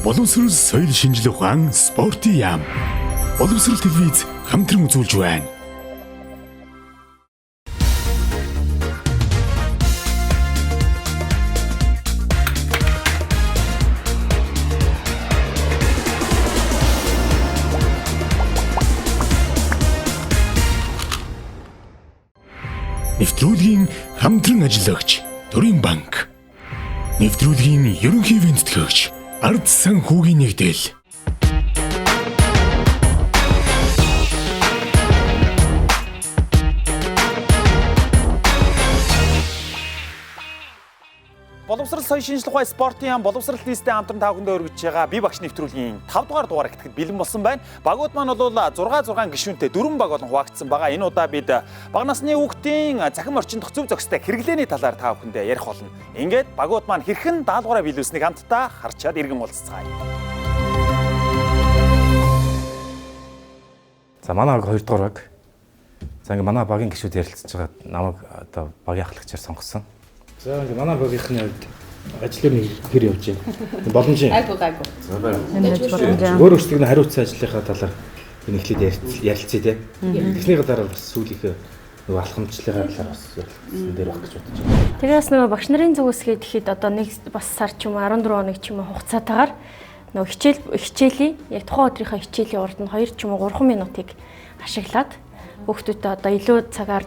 Боловсрол соёл шинжилгээ ухаан спортын яам. Боловсрол телевиз хамтран үзүүлж байна. Нэвтрүүлгийн хамтран ажиллагч Төрийн банк. Нэвтрүүлгийн Ерөнхий тэтгэгч Ард Санхүүгийн Нэгдэл. Боловсрол соёл шинжилгээ ухаан спортын яам боловсрол листтэй хамтран тавхандаа өргөж байгаа би багш нэвтрүүлгийн 5 дугаар дугаарыг итгэхэд бэлэн болсон байна. Багууд маань бол 6 гишүүнтэй 4 баг болон хуваагдсан байгаа. Энэ удаа бид бага насны хүүхдийн захин орчиндох зөв зохистой хэрэглээний талаар тавхандаа ярих болно. Ингээд багууд маань хэрхэн даалгавраа биелүүлснийг хамтдаа харчаад иргэн уулзцгаая. За манай баг 2 дугаар баг. За ингээ манай багийн гишүүд ярилцж байгаа намайг одоо багийн ахлагчаар сонгосон. За ингээ манай багийнхны ажлын хэр явж байна. Боломжийн. Айгу. Өөр өөрсдөө хариуцсан ажлынхаа талаар энэ эхлээд ярилцъя те. Тэсний дараа бас сүүлийнхээ нөгөө алхамжлалын талаар бас ярилцсан дээр баг гэж бодож байна. Тэрээс нөгөө багш нарын зүгээс гэхэд одоо нэг бас сар ч юм уу 14 хоног ч юм уу хугацаатаагаар нөгөө хичээлийн яг тухайн өдрийнхөө хичээлийн урд нь 2 ч юм уу 3 минутыг ашиглаад хүүхдүүдэд одоо илүү цагаар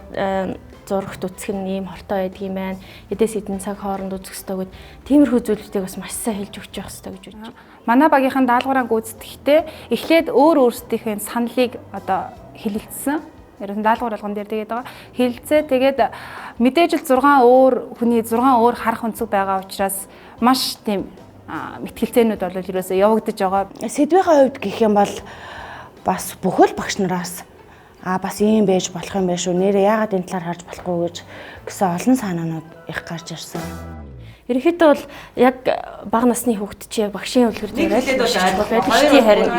зурагт үзэх нь ийм хортой байдаг юм байна. Эдээс эдэн цаг хооронд үзэх ёстой гэд тиймэрхүү зүйлүүдийг бас маш сайн хэлж өгч явах ёстой гэж бодож байна. Манай багийнхан даалгавраа гүйцэтгэхдээ эхлээд өөр өөрсдийнхээ саналыг одоо хэлэлцсэн. Ерөн даалгавар болгон дээр тэгээд байгаа. Хэлэлцээ тэгээд мэдээж л 6 өөр хүний 6 өөр харах өнцөг байгаа учраас маш тийм мэтгэлцээнүүд бол ерөөсөө явагдаж байгаа. Сэдвийн хувьд гэх юм бол бас бүхэл багш нараас бас ийм байж болох юм байна шүү. Нэрээ яагаад энэ талаар харж болохгүй гэсэн олон санаанууд их гарч ирсэн. Ерөнхийдөө бол яг бага насны хүүхд чи яг багшийн үлгэр дээр л байдаг шүү. Харин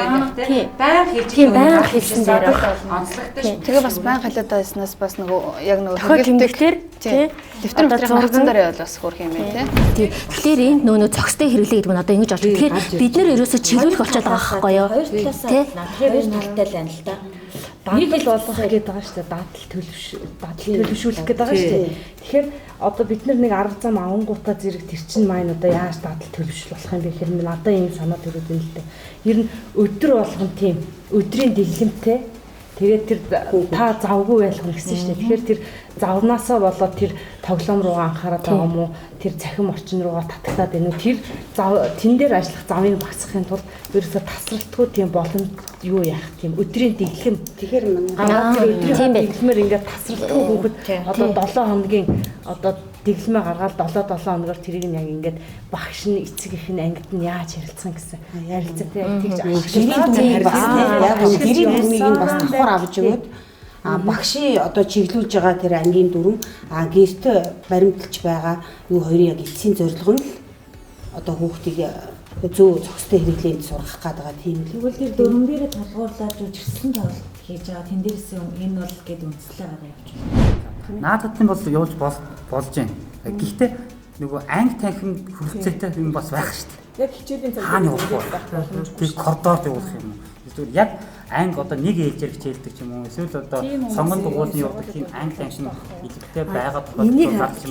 баян хэлсэн дээр онцлогтой. Тэгээ бас баян халиад байснаас бас нөгөө яг нөгөө тэмдэглэлээр тий дэвтэр хавцсан дараа бол бас хөрх юм байна тий. Тэгэхээр энд нөгөө зохистой хэрэглээ гэдэг нь одоо ингэж болж байгаа. Тэгэхээр бид нэр ерөөсөө чиглүүлэх болчиход байгаа байхгүй юу? Тий. Хоёр талтай л байна л да. Нэг л болгох гэдэг байгаа шүү дээ. Дадал төлөвшүүлэх гэдэг байгаа шүү дээ. Тэгэхээр одоо бид нэг арга зам авангуудаа зэрэг тэр чин маань одоо яаж дадал төлөвшөл болох юм бэ гэхээр надад ийм санаа төрөд байна л дээ. Ер нь өдөр болгон тийм өдрийн дэглэмтэй тэгээд тэр та завгүй байлгах гэсэн шүү дээ. Тэгэхээр тэр завнаасаа болоод тэр тоглоом руугаа анхаарат байгаа юм уу? Тэр цахим орчин руугаа татагтаад байна уу? Тэр тэн дээр ажиллах замыг багасгахын тулд ерөөсө тасралтгүй тийм боломж юу яах тийм өдрийн дэглэм. Тэгэхээр өдрийн дэглэмээр ингээд тасралтгүй хүүхэд одоо 7 хоногийн одоо дэглэмээ гаргаад 7 хоногор тэрийг нь яг ингээд багш нь эцэг их нь ангид нь яаж харилцсан гэсэн ярилцсан тийм тэгж яг гэрийн дүрмийг нь бас давхар авч өгөөд багшийн одоо чиглүүлж байгаа тэр ангийн дүрм гэртээ баримталж байгаа юу хоёрын яг эцсийн зорилго нь одоо хүүхдийг зөв зохистой хэрэглээнд сургах гэдэг тийм л. Тэгвэл тэр дүрм дээрээ толгуурлаад жиргсэн тоглолт хийж байгаа тэндээс энэ бол гээд үндэслээ гараа явуулж байна. Наадад нь бол явуулж болж байна. Гэхдээ нөгөө анги танхим хөрөлцөөтэй юм бас байх шүү дээ. Яг хичээлийн цаг хаана явах вэ? Тэр коридорд явуулах юм уу? Эсвэл яг анги одоо нэг ээлжээр хичээлдэг ч юм уу? Эсвэл одоо сонгон дугуулны явуулах тийм анги танхим илэрхтэй байгаа тохиолдолд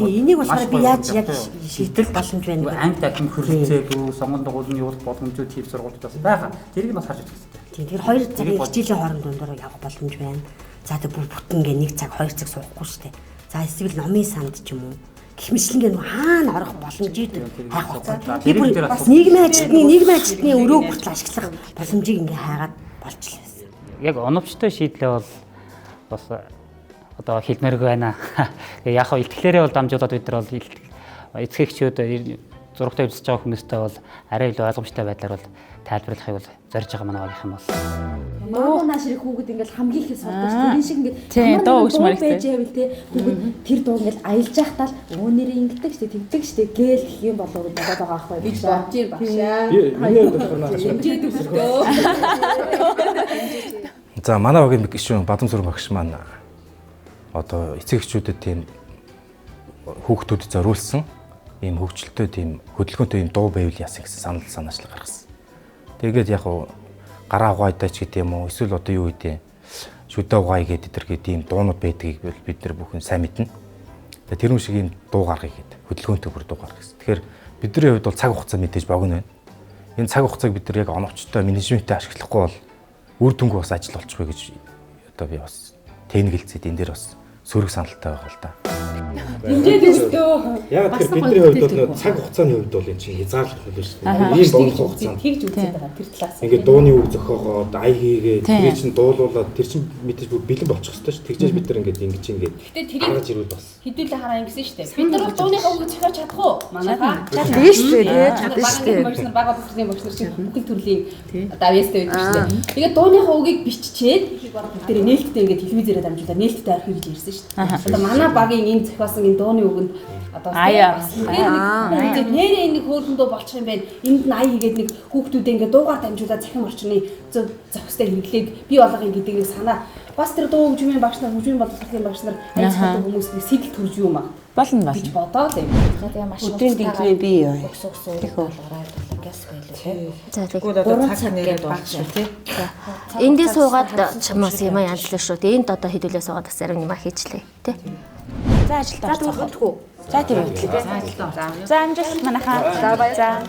энийг болохоор би яаж яг шийдэл боломж байна. Анги танхим хөрөлцөөгүй сонгон дугуулны явуулах боломжууд тийм сургуульд бас байгаа. Тэрийг бас харж үзэх хэрэгтэй. Тийм тэр 2 цагийн хичээлийн хооронд дундаар явах боломж байна. За тэр бүр бүтэн гээ 1 цаг 2 цаг суухгүй шүү дээ. За эсвэл номын санд ч юм уу гихмичлэнгээ нөө хаана орох боломжийг хайх байна. Би бүр бас нийгмийн ажилтны өрөөг хүртэл ашиглах боломжийг ингээ хайгаад болж л байсан. Яг оновчтой шийдлээ бол бас одоо хэлмээргүй байна. Яг хаа илтгэлээрээ бол дамжуулаад бид нар бол эцэгчүүд зурагтай үзэж байгаа хүмүүстэй бол арай илүү ойлгомжтой байдлаар бол тайлбарлахыг бол зорж байгаа манай багийнхан бол. Нөгөө нааш ирэх хүүхэд ингээл хамгийн их сурдаг шүү. Энэ шиг ингээд доо өгч марих байж байвал те хүүхэд тэр дуу ингээл аялж яхтаа л өөнөр ингэдэг шүү, тэмдэг шүү гээл гэх юм болоо болоод байгаа аахгүй би бодож юм багшаа. Хэмжээд өсөлтөө. За манай багийн гишүүн Бадамсүрэн багш маань одоо эцэгчүүдэд тийм хүүхдүүдэд зориулсан ийм хөгжилтэй тийм хөдөлгөөнтэй ийм дуу байвал яасан гэсэн санаачлал гаргасан. Тэгээд яг гараа угайдаач гэдэг юм уу эсвэл одоо юу гэдэг шүдэ угаай гэдэг эдгээр ийм дуунууд байдгийг бид нар бүхэн сайн мэднэ. Тэгээд тэр юм шиг ийм дугаарыг гэдэг хөдөлгөөнтэй бүр дугаар гэсэн. Тэгэхээр бидний хувьд бол цаг хугацаа мэдээж богино байна. Энэ цаг хугацааг бид нар яг оновчтой менежменттэй ашиглахгүй бол үр дүнгүй бас ажил болчихгүй гэж одоо би бас тэнэгэлцээд энэ дээр бас сөрөг саналтай байгаа л да. Яг тэр бидний хувьд бол цаг хугацааны хувьд бол энэ чинь хязгаарлалт хөл шүү дээ. Ийм богино хугацаанд тэгж үзээд байгаа тэр талаас. Ингээд дууны үг зохиогоод ай хийгээд тэр чинь дуулуулаад тэр чинь мэдээж бүр бэлэн болчих ёстой шүү. Тэгжээж бид нар ингээд гаргаж ирвэл бас хэдүүлээ хараа ингэсэн шүү дээ. Бид нар бол дууныхаа үг зохиож чадах уу? Манайхаа чадна шүү дээ. Чадна шүү дээ. Багш нар боловсролын багш нар чинь бүхэн төрлийн одоо авьяастай байдаг шүү дээ. Тэгээд дууныхаа үгийг биччихээд тэр нээлттэй ингээд телевизээрээ дамжуулаад нээлттэй архив гэж ирсэн шүү дээ. Одоо манай багийн энэ зохиосон энэ дууны үгэнд одоо нэрээ нэг хөөрөндөө болчих юм байна. Энд нь ай хийгээд нэг хүүхдүүдээ ингээд дуугаар дамжуулаад захин орчны зохистой хэрэглээд бий болгоё гэдэг нэг санаа. Бас тэр дуу хөгжмийн багш нар, хөгжмийн боловсролын багш нар айлцдаг хүмүүсийг сэтэл төрж юм аа. Болно гэж бодоод юм. Тэгээ маш өдрийн дэглэмээ бий юу. Гялс байлээ. За тэгвэл одоо цаг нэрээ дуусах тий. Эндээ суугаад чамаас юм янзлаа шүү. Тэгээ энд одоо хэдүүлээ суугаад бас зарим юм хийчлээ тий. За ажилдаа орцгохгүй. За тийм үү. За амжилт манайхаа. За баяр.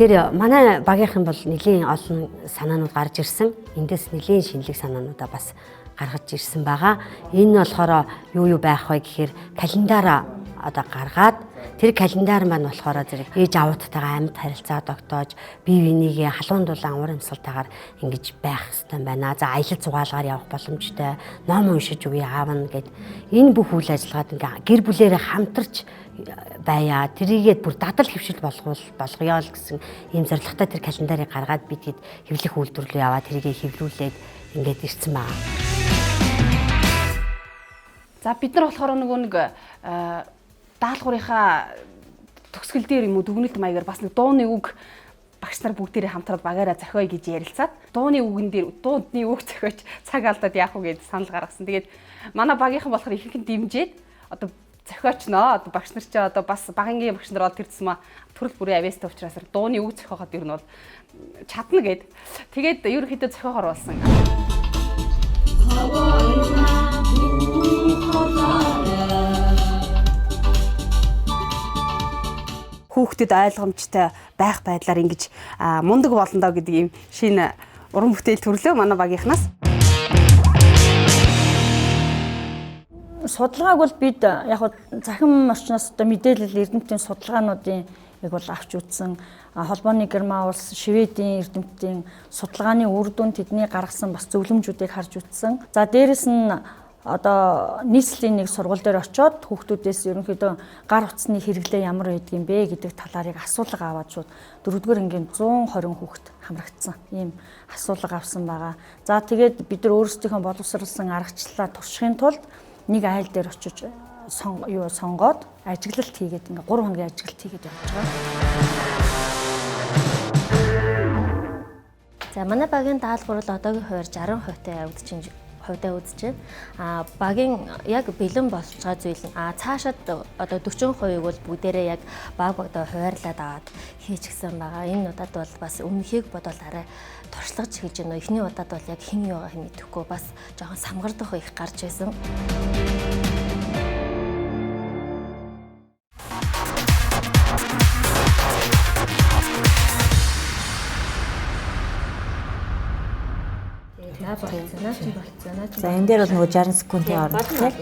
Тэгэхээр манай багийнхан бол нэлийн олон санаанууд гарч ирсэн. Эндээс нэлийн шинэлэг санаануудаа бас гаргаж ирсэн байгаа. Энэ нь болохоор юу байх вэ гэхээр календараа одоо гаргаад тэр календар маань болохоор зэрэг ээж аавуудтайгаа амьд харилцаа тогтоож бие бинийгээ халуун дулаан ур амьсгалтайгаар ингэж байх хэрэгтэй байна. За аялал зугаалгаар явах боломжтой, ном уншиж үгүй аавна гэд энэ бүх үйл ажиллагаад ингээ гэр бүлээрээ хамтарч байя. Тэрийгээд бүр дадал хөвшил болгоё л гэсэн ийм зорилготой тэр календарыг гаргаад бид хэд хэвлэх үйлдвэрлэл яваа тэрийгээ хэвлүүлээд ингээд ирсэн байна. За бид нар болохоор нэг даалгаврынхаа төгсгөл дээр юм уу дүгнэлт маягаар бас нэг дууны үг багш нар бүгдээрээ хамтраад багаараа зохиоё гэж ярилцаад дууны үгэн дээр дуудны үг зохиож цаг алдаад яах вэ гэж санал гаргасан. Тэгээд манай багийнхан болохоор ихэнх нь дэмжиж одоо зохиочноо одоо багш нар ч одоо бас багангийн багш нар бол тэрсэн маа төрөл бүрийн авьяастай учраас дууны үг зохиоход ер нь бол чадна гэд. Тэгээд ерөнхийдөө зохиохоор болсон. Хүүхдэд ойлгомжтой байх байдлаар ингэж мундаг болондоо гэдэг ийм шинэ уран бүтээл төрлөө манай багийнхнаас. Судалгааг бол бид яг захин орчноос одоо мэдээлэл эрдэмтдийн судалгаануудын яг бол авч үзсэн. Холбооны Герман улс, Шведийн эрдэмтдийн судалгааны үр дүн тэдний гаргасан бас зөвлөмжүүдийг харж үзсэн. За дээрэс нь одоо нийслэлийн нэг сургууль дээр очиод хүүхдүүдээс ерөнхийдөө гар утасны хэрэглээ ямар байдаг юм бэ гэдэг талаарыг асуулга аваад шууд 4-р ангийн 120 хүүхэд хамрагдсан. Ийм асуулга авсан байгаа. За тэгээд бид нар өөрсдийнхөө боловсролсон аргачлалаа туршихын тулд нэг айл дээр очиж сонгоод ажиглалт хийгээд ингээ 3 хоногийн ажиглалт хийгээд явж байгаа. За манай багийн даалгавар бол одоогийн хувьар 60% хувьдаа үзэж байна. Багийн яг бэлэн болж байгаа зүйл нь цаашаад одоо 40% бол бүгдээрээ яг багуудаа хуваарлаад аваад хийчихсэн байгаа. Энэ удаад бол бас өмнөхийг бодвол арай туршлагаж хийж байна. Эхний удаад бол яг хэн юугаа хэн мэдэхгүй бас жоохон самгардах их гарч байсан. За энэ дээр бол нөгөө 60 секундын орно тийм.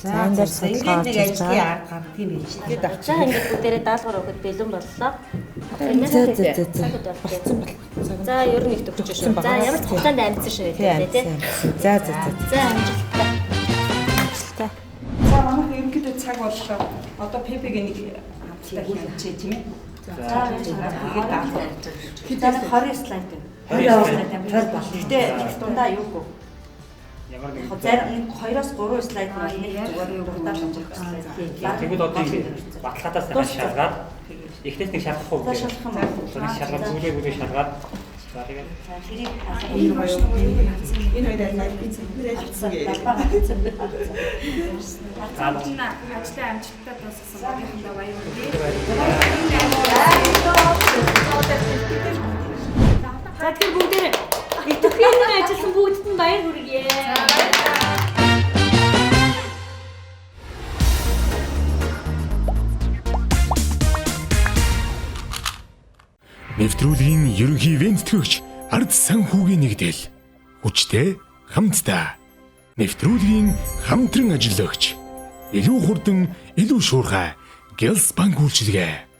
За энэ дээр судалгаа орж ирж байгаа. Ард гардаг юм биш. Тэгээд За ингээд бүгдээрээ даалгавар өгöd бэлэн боллоо. За ер нь их төгсөж шүү. За ямар ч хугацаанд амьдсан шүү дээ тийм. За. За амжилттай. За манайх ерөнхийдөө цаг боллоо. Одоо ПП-г нэг хамтдаа хийчихээ тийм ээ. За тэгээд даалгавар. Хэд 20 слайд. 20 слайд амжилт бол. Гэтэ дундаа юугүй. Яг зарим 2-3 слайд нэг зүгээр нэг дуртаар шалгах слайд. Тэгвэл одоо баталгаатаас шалгаад эхнээс нэг шалгах уу? Шалгаад зүйлээ шалгаад за тэгээд хэрийг энэ хоёр нэр хэлсэн гээ. Ажлын амжилттай дуусгасан багийнхандаа баяр хүргэе. За тэгэхээр бүгдээ нэвтрүүлгийн ажилласан бүгдд нь баяр хүргэе. Нэвтрүүлгийн ерөнхий ивээн тэтгэгч Ард Санхүүгийн Нэгдэл. Хүчтэй хамтдаа. Нэвтрүүлгийн хамтран ажиллагч. Илүү хурдан, илүү шуурхай. Гялс банк үйлчилгээ.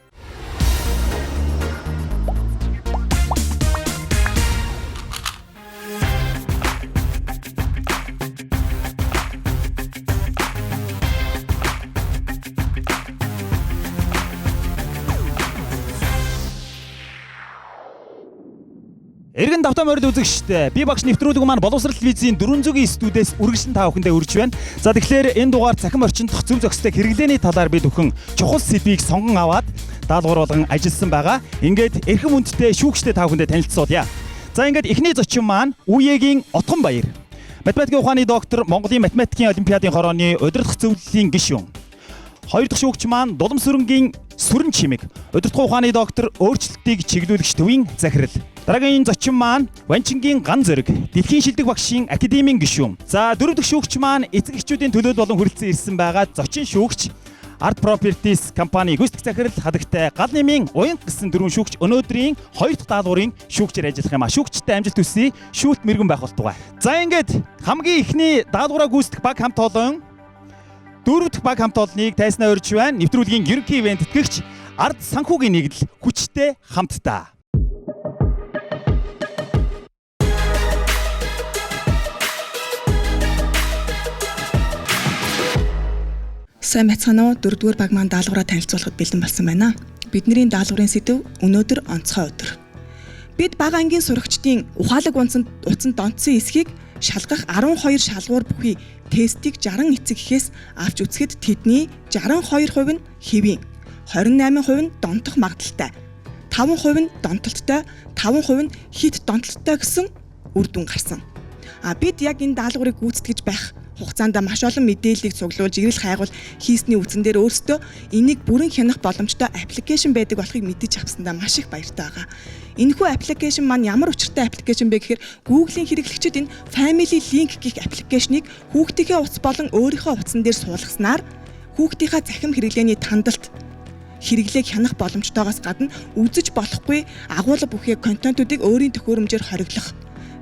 Эргэн давтаа морил үзэгчтэй. Би багш нэвтрүүлэг маань боловсрол телевизийн 400-ийн студиэс үргэлжлэн та бүхэндээ хүрч байна. За тэгэхээр энэ дугаар цахим орчинд зөв зохистой хэрэглээний талаар би бүхэн чухал сэдвийг сонгон аваад даалгавар болгон ажилласан байгаа. Ингээд эрхэм хүндтэй шүүгчтэй та бүхэндээ танилцуулъя. За ингээд эхний зочин маань ÜЕ-гийн Отгон Баяр. Математикийн ухааны доктор, Монголын математикийн олимпиадын хорооны удирдах зөвлөлийн гишүүн. Хоёр дахь шүүгч маань Боловсролын Сүрэн чимэг, удирдах ухааны доктор, өөрчлөлтийг чиглүүлэгч төвийн захирал. Дараагийн зочин маань Ванчингийн ган зэрэг, дэлхийн шилдэг багшийн академийн гишүүн. За дөрөв дахь шүүгч маань эцэг эхчүүдийн төлөөлөл болон хүрэлцэн ирсэн байгаа зочин шүүгч Ард Properties компани гүйцэтгэх захирал хадагтай гал нэмийн уян гэсэн дөрвөн шүүгч өнөөдрийн хоёр дахь даалгаврын шүүгчээр ажиллах юм а. Шүүгчтэй амжилт хүсье. Шүүлт мэрэгэн байх болтугай. За ингээд хамгийн ихний даалгавраа гүйцэтгэх баг хамт олон дөрөв дахь баг хамт олныг тайснаа урьж байна. Нэвтрүүлгийн ерөнхий ивээн тэтгэгч Ард Санхүүгийн Нэгдэл хүчтэй хамтдаа. Сайн байцгаана уу? Дөрөвдүгээр баг маань даалгавраа танилцуулахад бэлдэн болсон байна. Бидний даалгаврын сэдэв өнөөдөр онцгой өдөр. Бид бага ангийн сурагчдын ухаалаг утсанд донтсон эсхийг шалгах 12 шалгуур бүхий тестийг 60 эцэг эхээс авч үзэхэд тэдний 62% нь хэвийн, 28% нь донтох магадaltaй, 5% нь донтолттой, 5% нь хит донтолттой гэсэн үр дүн гарсан. Бид яг энэ даалгаврыг гүйцэтгэж байх хугацаанд маш олон мэдээллийг цуглуулж ирэл хайгуул хийсний үтсэн дээр өөрсдөө энийг бүрэн хянах боломжтой аппликейшн байдаг болохыг мэдэж авсандаа маш их баяртай байгаа. Энэхүү аппликейшн маань ямар учиртай аппликейшн бэ гэхээр Google-ийн хэрэглэгчид энэ Family Link гэх аппликейшнийг хүүхдийнхээ утас болон өөрийнхөө утсан дээр суулгаснаар хүүхдийнхээ захим хэрэглээний тандалт хэрэглээг хянах боломжтойгоос гадна үзэж болохгүй агуулга бүхий контентуудыг өөрийн төхөөрөмжөөр хориглох,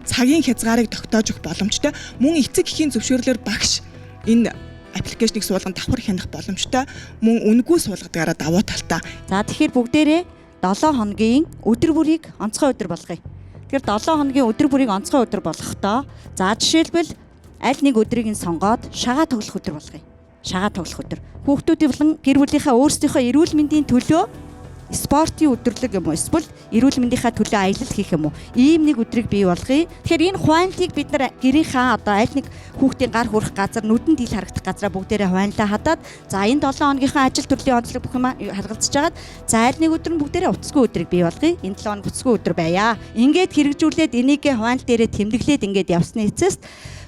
цагийн хязгаарыг тогтоож өгөх боломжтой, мөн эцэг эхийн зөвшөөрлөөр багш энэ аппликейшнийг суулган давхар хянах боломжтой, мөн үнэгүй суулгадгаараа давуу талтай. За тэгэхээр бүгдээрээ 7 хоногийн өдөр бүрийг онцгой өдөр болгоё. Тэгэхээр 7 хоногийн өдөр бүрийг онцгой өдөр болгохдоо за жишээлбэл аль нэг өдрийг нь сонгоод шагаа тоглох өдөр болгоё. Шагаа тоглох өдөр. Хүүхдүүдийн болон гэр бүлийнхаа өөрсдийнхөө эрүүл мэндийн төлөө спортын өдөрлөг юм уу эсвэл эрүүл мэндийнхаа төлөө аялал хийх юм уу? Ийм нэг өдрийг бий болгоё. Тэгэхээр энэ хуваанлыг бид нар гэрийнхаа одоо аль нэг хүүхдийн гар хүрэх газар, нүдэн дийл харагдах газараа бүгдээрээ хуваанлаа хадаад за энэ 7 хоногийнхаа ажил төрлийн онцлог бүх юм харгалзаж агаад за аль нэг өдөр нь бүгдээрээ уцгүй өдрийг бий болгоё. Энэ 7 хоног уцгүй өдөр байя. Ингээд хэрэгжүүлээд энийгээ хуваанл дээрээ тэмдэглээд ингээд явсны эцэст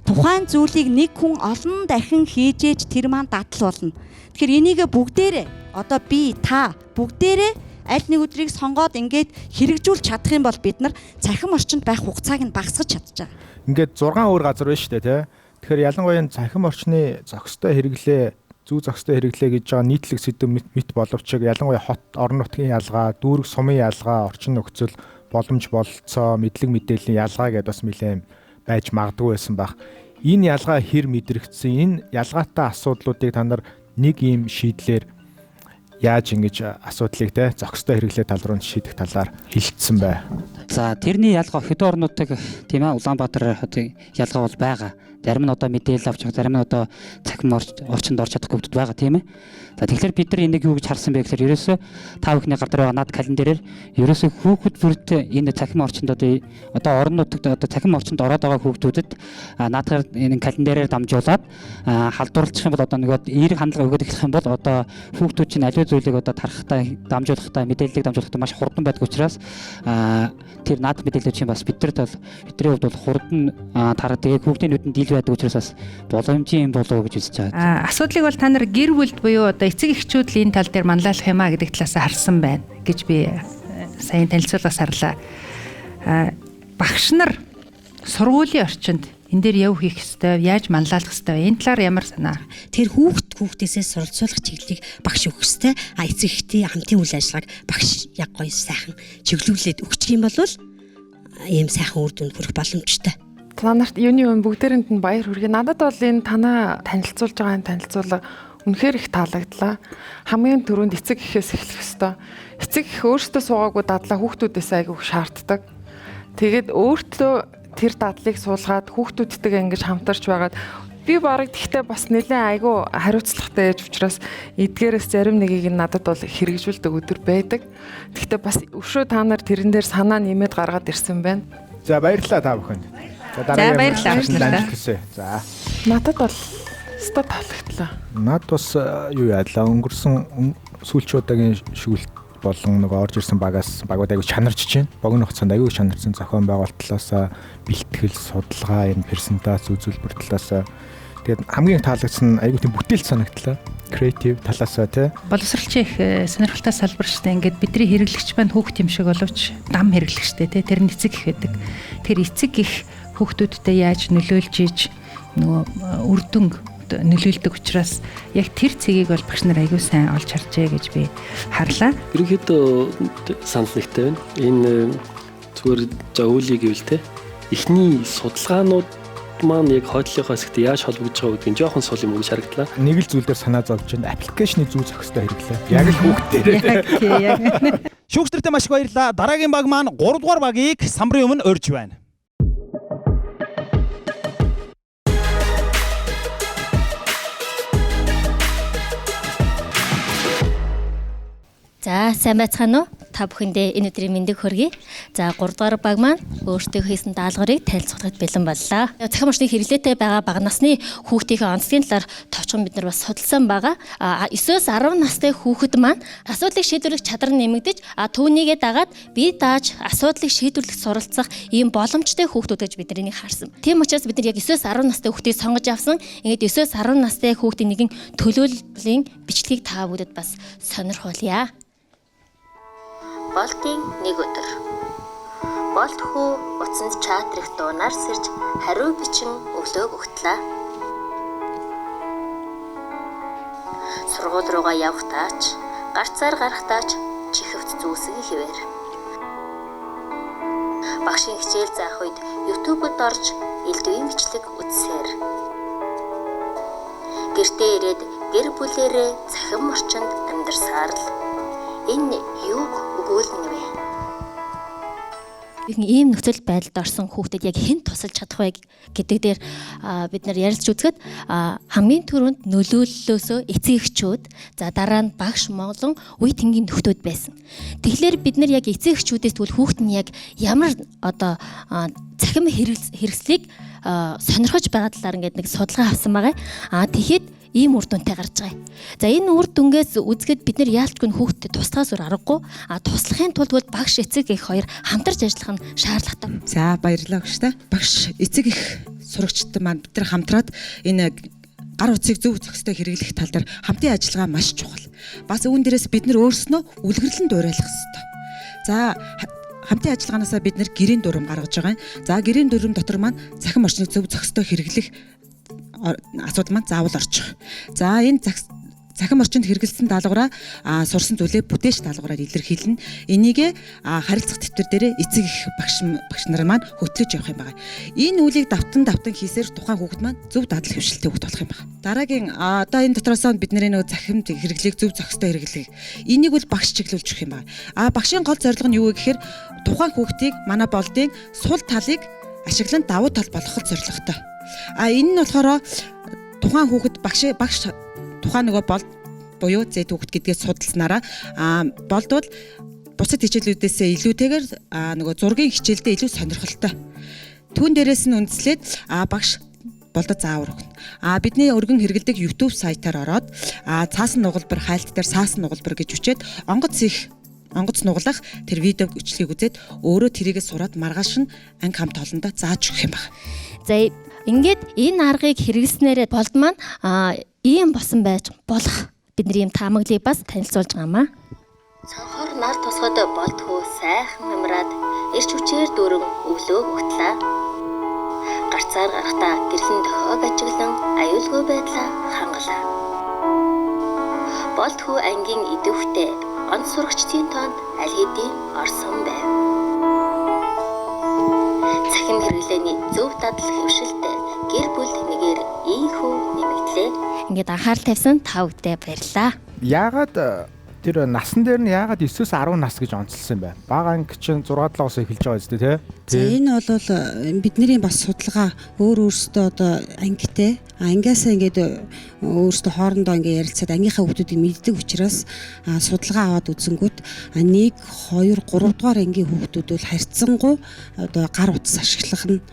тухайн зүйлийг нэг хүн олон дахин хийжээж тэр маань дадал болно. Тэгэхээр энийгээ бүгдээрээ одоо би та бүгдээрээ аль нэг өдрийг сонгоод ингээд хэрэгжүүлж чадах юм бол бид нар цахим орчинд байх хугацааг нь багасгаж чадж байгаа. Ингээд 6 өөр газар байна шүү дээ, тий. Тэгэхээр ялангуяа цахим орчны зохистой хэрэглээ, зүү зохистой хэрэглээ гэж байгаа нийтлэг сэдэв мэт боловч ялангуяа хот орон нутгийн ялгаа, дүүрэг сумын ялгаа, орчин нөхцөл, боломж бололцоо, мэдлэг мэдээллийн ялгаа гэдээ бас нэлээд байж магадгүй байсан баг. Энэ ялгаа хэр мэдрэгдсэн, энэ ялгаатай асуудлуудыг та нар нэг ийм шийдлэр яаж ингэж асуудлыг те зохистой хэрэглээ тал руу шийдэх талаар хэлсэн бай. За тэрний ялгаа хэд орнуудыг тийм ээ Улаанбаатар хотын ялгаа бол байгаа. зарим нь одоо мэдээлэл авч байгаа, зарим нь одоо цахим орчинд орж чадах хүүхдүүд байгаа тийм ээ. За тэгэхээр бид нар энийг юу гэж харсан бэ гэхээр ерөөсөө та бүхний гар дээр байгаа над календарээр ерөөсөө хүүхэд бүрт энэ цахим орчинд одоо орон нутагт одоо цахим орчинд ороод байгаа хүүхдүүдэд наадгаар энэ календарээр дамжуулаад халдварлах юм бол одоо нөгөө эерэг хандлага өгөөд эхлэх юм бол одоо хүүхдүүд чинь аливаа зүйлийг одоо тарахтаа дамжуулахтаа мэдээллийг дамжуулахтаа маш хурдан байдаг учраас тэр наад мэдээлэл чинь бас биднэрт бол бидний хувьд бол хурдан тараад тэгээ хүүхдийн нүдэнд ил байдаг учраас бас боломжийн юм болов уу гэж үзэж байгаа. Асуудлыг бол та нар гэр бүлд буюу одоо эцэг эхчүүд л энэ тал дээр манлайлах юмаа гэдэг талаас харсан байна гэж би сайн танилцуулгаас харлаа. Багш нар сургуулийн орчинд энэ дээр яв хийх ёстой, яаж манлайлах ёстой, энэ талаар ямар санаа? Тэр хүүхдээсээ суралцуулах чиглэлийг багш өгөх ёстой. Эцэг эхтийн хамтын үйл ажиллагааг багш яг гоё сайхан чиглүүлээд өгчих юм бол ийм сайхан үр дүнд хүрэх боломжтой. Та нарт юуны бүгдээрэнд нь баяр хүргэе. Надад бол энэ танаа танилцуулж байгаа энэ танилцуулга үнэхээр их таалагдлаа. Хамгийн түрүүнд эцэг эхээс эхлэх ёстой. Эцэг эх өөртөө суугаагүй дадлаа хүүхдүүдээс айгүйх шаарддаг. Тэгээд өөртөө тэр дадлыг суулгаад хүүхдүүдтэйгээ ингэж хамтарч байгаад би бараг тэгтээ бас нэлээд айгүй хариуцлагатай ээж учраас эдгээрээс зарим нэгийг нь надад бол хэрэгжүүлдэг өдөр байдаг. Тэгтээ бас өшөө та нар тэрэн дээр санаа нэмээд гаргаад ирсэн байна. За баярлалаа та бүхэнд. За баярлалаа. За. Надад бол өстой таалагдлаа. Над бас юу яадлаа өнгөрсөн сүүлчийн удаагийн шүлт болон нөгөө орж ирсэн багууд аягүй чанарч чинь. Богино хугацаанд аягүй чанарсан зохион байгуулалтлаас бэлтгэл, судалгаа, энэ презентац үзүүлбэр талаас тэгээд хамгийн таалагдсан аягүй тийм бүтээлч санагдлаа. Креатив талаас тий. Боловсролч их сонирхолтой салбар шүү дээ. Ингээд бидний хэрэглэгч байна хүүхд юм шиг боловч дам хэрэглэгчтэй тий. Тэр нь эцэг их байдаг. Тэр эцэг их хүүхдүүдтэй яаж нөлөөлж ийж нөгөө үр дүн нөлөөлдөг учраас яг тэр цэгийг бол багш нар аягүй сайн олж харжээ гэж би харлаа. Ерөнхийдөө санал нэгтэй байна. Энэ зүгээр жауулыг гэвэл те эхний судалгаанууд маань яг хойдлынхаа хэсэгт яаж холбогдож байгаа гэдгийг жоохон сул юм гэж харагдлаа. Нэг л зүйл дээр санаа зовж байна. Аппликейшны зүй зохистой хэрэглээ. Яг л хүүхд дээр. Шүүгчдэртээ маш их баярлалаа. Дараагийн баг маань 3 дугаар багийг самбарын өмнө өрж байна. За сайн байцгаана уу? Та бүхэндээ энэ өдрийн мэндийг хүргэе. За 3 дугаар баг маань өөртөө хийсэн даалгаврыг танилцуулахад бэлэн боллоо. Цахим орчны хэрэглээтэй байгаа бага насны хүүхдийн онцлогийн талаар товчхон бид нар бас судалсан байгаа. 9-10 настай хүүхэд маань асуудлыг шийдвэрлэх чадвар нь нэмэгдэж, түүнийгээ дагаад бие дааж асуудлыг шийдвэрлэх суралцах ийм боломжтой хүүхдүүд гэж бид нар энийг харсан. Тийм учраас бид нар яг 9-10 настай хүүхдийг сонгож авсан. Ингээд 9-10 настай хүүхдийн нэгэн төлөвлөлийн бичлэгийг та бүдэд бас сонирхуулъя. Болтын нэг өдөр. Болт хүү утсанд чатрих дуунаар сэрж хариу бичин өглөөг өгтлээ. Сургууль руугаа явахдаач, гарцаар гарахдаач чихвт зүүсэн хэвээр. Багшийн хичээл заах үед YouTube-д орж элдвийн бичлэг үзсээр. Гэртээ ирээд гэр бүлээрээ цахим орчинд амьдарсаар л энэ юу өгөөлнө вэ? Ийм нөхцөл байдалд орсон хүүхдэд яг хэн тусалж чадах вэ гэдэг дээр бид нар ярилцж үзэхэд хамгийн түрүүнд нөлөөллөөсөө эцэг эхчүүд, за дараа нь багш болон үе тэнгийн нөхдүүд байсан. Тэгэхээр бид нар яг эцэг эхчүүдээс тэгвэл хүүхэд нь яг ямар одоо цахим хэрэгслийг сонирхож байгаа талаар ингээд нэг судалгаа авсан байгаа. Тэгэхэд ийм үр дүнтэй гарч байгаа. За энэ үр дүнгээс үзэхэд бид нар яалтчгүй хүүхдэд туслахаас өөр аргагүй. Туслахын тулд багш эцэг эх хоёр хамтарч ажиллах нь шаардлагатай. За баярлалаа өгчтэй. Багш эцэг эх сурагчдад маань бид нар хамтраад энэ гар утсыг зөв зохистой хэрэглэх тал дээр хамтын ажиллагаа маш чухал. Бас үүн дээрээс бид нар өөрснөө үлгэрлэн дуурайлах хэрэгтэй. За хамтын ажиллагаанаас бид нар гэрийн дүрм гаргаж байгаа юм. За гэрийн дүрм дотор маань цахим орчныг зөв зохистой хэрэглэх асуудал маань заавал орчих. За энэ цахим орчинд хэрэгэлсэн даалгавраа сурсан зүйлээ бүтээш даалгавраар илэрхийлнэ. Энийг харилцах дэвтэр дээр эцэг их багш нар маань хөтлөж явах юм байна. Энэ үлийг давтан хийсээр тухайн хүүхэд маань зөв дадал хөвшилтэй хүүхэд болох юм байна. Дараагийн одоо энэ дотроос бид нарын нөгөө цахим хэрэглээг зөв зохистой хэрэглэх. Энийг бол багш чиглүүлж өгөх юм байна. Багшийн гол зорилго нь юу вэ гэхээр тухайн хүүхдийг манай болдын сул талыг ашиглан давуу тал болгох зорилготой. Энэ нь болохоор тухайн хүүхэд багш тухайн нөгөө бол буюу зэт хүүхэд гэдгээс судалснараа болдвол бусад хичээлүүдээсээ илүүтэйгээр нөгөө зургийн хичээлдээ илүү сонирхолтой. Түүн дээрээс нь үндэслээд багш болдод заавар өгнө. Бидний өргөн хэрэгэлдэг YouTube сайтаар ороод цаасан нугалбар хайлт дээр цаасан нугалбар гэж үчээд онгоц нугалах тэр видео бичлэгийг үзээд өөрөө тэрийгээ сураад маргааш нь анги хамт олондоо зааж өгөх юм байна. За ингээд энэ аргыг хэрэглэснээрээ болд маань ийм босон байж болох бидний юм таамаглыг бас танилцуулж байгаамаа. Цонхоор нар тусгад болтхоо сайхан хамраад эрч хүчээр дөрөн өглөө хөтлөө. Гарцаар гарахтаа гэрхэн дохиог ажиглан аюулгүй байдлаа хангалаа. Болтхоо ангийн идэвхтэй онц сурагчдын тоонд аль хэдийн орсон байв. Цахим хэрэглээний зөв дадал хөвшилтэй гэр бүл нэгээр ийхүү нэмэгдлээ. Ингээд анхаарал тавьсан та бүхэндээ баярлалаа. Яагаад тэр насан дээр нь яагаад 9-10 нас гэж онцлсан бэ? Бага анги чинь 6-7-оос эхэлж байгаа зү тэ? За энэ бол бидний бас судалгаа өөрөөсөө одоо ангитай ангиасаа ингээд өөрөөсөө хоорондоо ингээд ярилцаад ангийнхаа хүмүүсийг мэддэг учраас судалгаа аваад үзэнгүүт 1, 2, 3 дугаар ангийн хүмүүс бол харьцангуй одоо гар утас ашиглах нь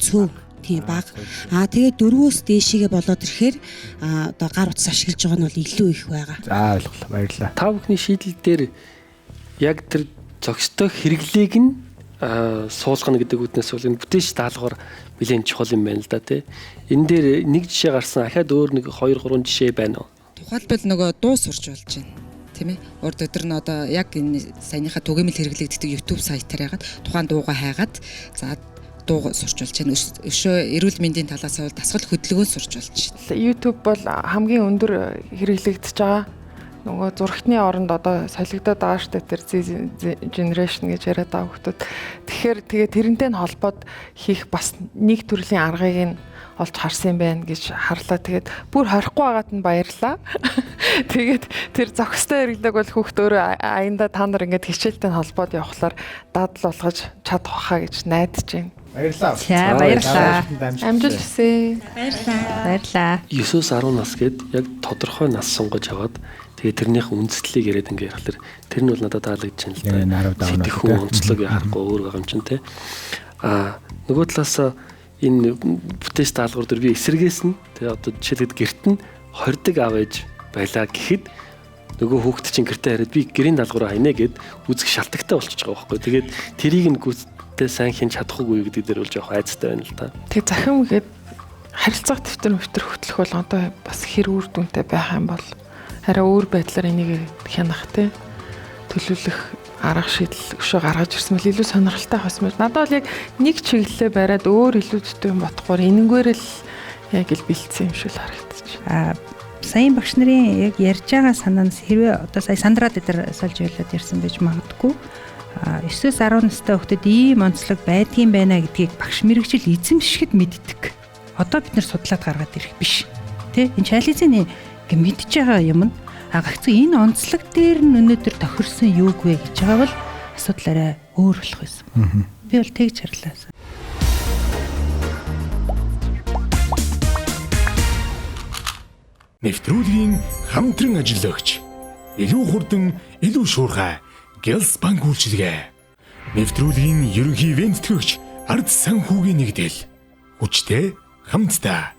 цөв тийм баг. Тэгээд 4-өөс дээшигээ болоод ирэхээр одоо гар утас ашиглаж байгаа нь бол илүү их байгаа. За ойлголоо. Баярлалаа. Та бүхний шийдэл дээр яг тэр зохистой хэрэглээг нь суулгана гэдэг үднээс бол энэ бүтээч даалгавар нэлээд чухал юм байна л да тий. Энэ дээр нэг жишээ гарсан ахаад өөр нэг 2 3 жишээ байна уу? Тухайлбал нөгөө дуу сурч болж байна. Тийм ээ. Урд өдөр нь одоо яг энэ саяныхаа түгээмэл хэрэглэгддэг YouTube сайтаар ягаад тухайн дуугаа хайгаад за дуу сурч болж байна. Өшөө эрүүл мэндийн талаас бол дасгал хөдөлгөөн сурч болж байна. YouTube бол хамгийн өндөр хэрэглэгдэж байгаа. Нөгөө зурагтны оронд одоо солигдоод байгаа штэ тэр generation гэж яриад байгаа хүмүүс. Тэгэхээр тэгээ тэрнтэй нь холбоод хийх бас нэг төрлийн аргыг нь олж харсан юм байна гэж харлаа. Тэгээд бүр хорихгүй байгаад нь баярлаа. Тэгээд тэр зохистой хэрэглэг бол хүүхд өөрөө аянда та нар ингээд хичээлтэй холбоод явхлаар дадал болгож чадах хаа гэж найдаж байна. Баярлалаа. За баярлалаа. Амжилт хүсье. Баярлалаа. 9-10 нас гээд яг тодорхой нас сонгож аваад тэгээ тэрнийх үндэслэлийг яриад ингээ ярихлаар тэр нь бол надад таалагдчихээн л да. Сэтгэхүйн онцлог харахгүй өөр байгаа юм чинь те. Нөгөө талаас энэ бүтээч даалгавар дээр би эсрэгээс нь тэгээ одоо жишээлбэл гэрт нь хордог аав ээж байлаа гэхэд нөгөө хүүхэд чинь гэртээ хараад би гэрийн даалгавраа хайнаа гэд үзэх шалтгатай болчихж байгаа байхгүй. Тэгээд тэрийг нь гүйцэд сайн хийн чадахгүй гэдэг дээр бол жоох айцтай байна л да. Тэг захим гээд харилцаа дэвтэр хөтлөх бол одоо бас хэр үр дүнтэй байх юм бол арай өөр байдлаар энийг хянах те төлөвлөх арга шийдэл өшөө гаргаж ирсэн бол илүү сонирхолтой хосмож. Надад бол яг нэг чиглэлээ бариад өөр илүү зүйтэй юм бодохгүй энэнгээр л яг л бэлдсэн юм шиг л харагдчих. Саяын багш нарын яг ярьж байгаа санаанаас хэрвээ одоо сая сандраад дээр сольж байлаад ярьсан байж магадгүй 9-10 настай хүүхдэд ийм онцлог байдгийм байна гэдгийг багш мэрэгжил эзэмшихэд мэддэг. Одоо бид нар судлаад гаргаад ирэх биш. Тэ энэ чализны гэ мэдж байгаа юм нь гагцхан энэ онцлог дээр нь өнөөдөр тохирсон юуг вэ гэж байгаа бол асуудал арай өөр болох байсан. Би бол тэгж харлаа. Нэвтрүүлгийн хамтран ажиллагч илүү хурдан илүү шуурхай Гялс банк үйлчилгээ. Нэвтрүүлгийн ерөнхий ивээн тэтгэгч Ард Санхүүгийн Нэгдэл. Хүчтэй хамтдаа.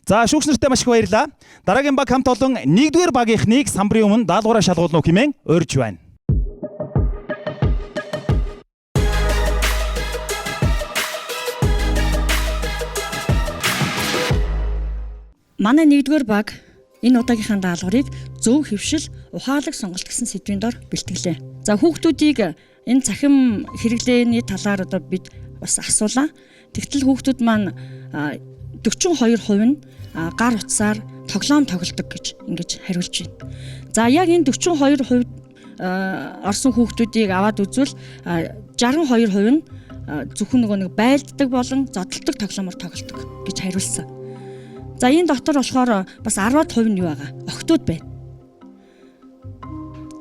За шүүгч нартай маш их баярлалаа. Дараагийн баг хамт олон 1-р багийнхныг самбарын өмнө даалгавраа шалгуулна уу хэмээн урьж байна. Манай 1-р баг энэ удаагийнхаа даалгаврыг зөв хөвшил, ухаалаг сонголт гэсэн сэдвийн дор бэлтгэлээ. За хүүхдүүдийг энэ цахим хэрэглээний талаар одоо бид бас асуулаа. Тэгтэл хүүхдүүд маань 42% нь гар утсаар тоглоом тоглодог гэж ингэж хариулж байна. За яг энэ 42% орсон хүүхдүүдийг аваад үзвэл 62% нь зөвхөн нөгөө нэг байлддаг болон зодтолдог тоглоомор тоглодог гэж хариулсан. За энэ дотор болохоор бас 10% нь юу байгаа? Охтууд байна.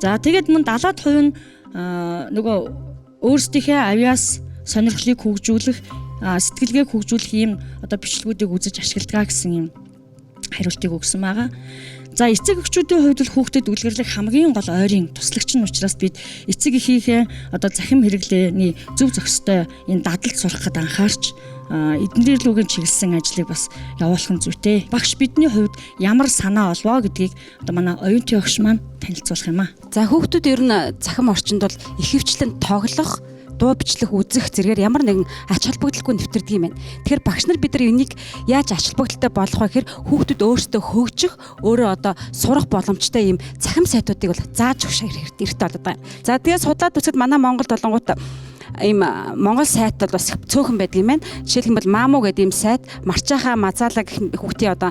За тэгээд мөн 70% нь нөгөө өөрсдийнхээ авьяас сонирхлыг хөгжүүлэх, сэтгэлгээг хөгжүүлэх ийм одоо бичлэгүүдийг үзэж ашигладаг гэсэн ийм хариултыг өгсөн байгаа. За эцэг эхчүүдийн хувьд л хүүхдэд үлгэрлэх хамгийн гол ойрын туслагч нь учраас бид эцэг эхийнхээ одоо захим хэрэглээний зөв зохистой энэ дадалд сурах гэд анхаарч эднэрийн лүгийн чиглэсэн ажлыг бас явуулах нь зүйтэй. Багш бидний хувьд ямар санаа олвоо гэдгийг одоо манай оюутны багш маань танилцуулах юм аа. За хүүхдүүд ер нь захим орчинд бол ихэвчлэн тоглох, дуу бичлэх, үзэх зэргээр ямар нэгэн ач холбогдолгүй нэвтрдэг юм байна. Тэгэхээр багш нар бид нар энийг яаж ач холбогдолтой болох вэ гэхээр хүүхдүүд өөрсдөө хөгжих, өөрөө одоо сурах боломжтой ийм цахим сайтуудыг бол зааж өгөх хэрэгтэй болоод байгаа. За тэгээ судлаад үзэхэд манай Монголд болонгууд ийм Монгол сайт бол бас цөөхөн байдаг юм байна. Жишээлх юм бол Мамуу гэдэг ийм сайт марчаахаа мазаалаа гэх хүүхдийн одоо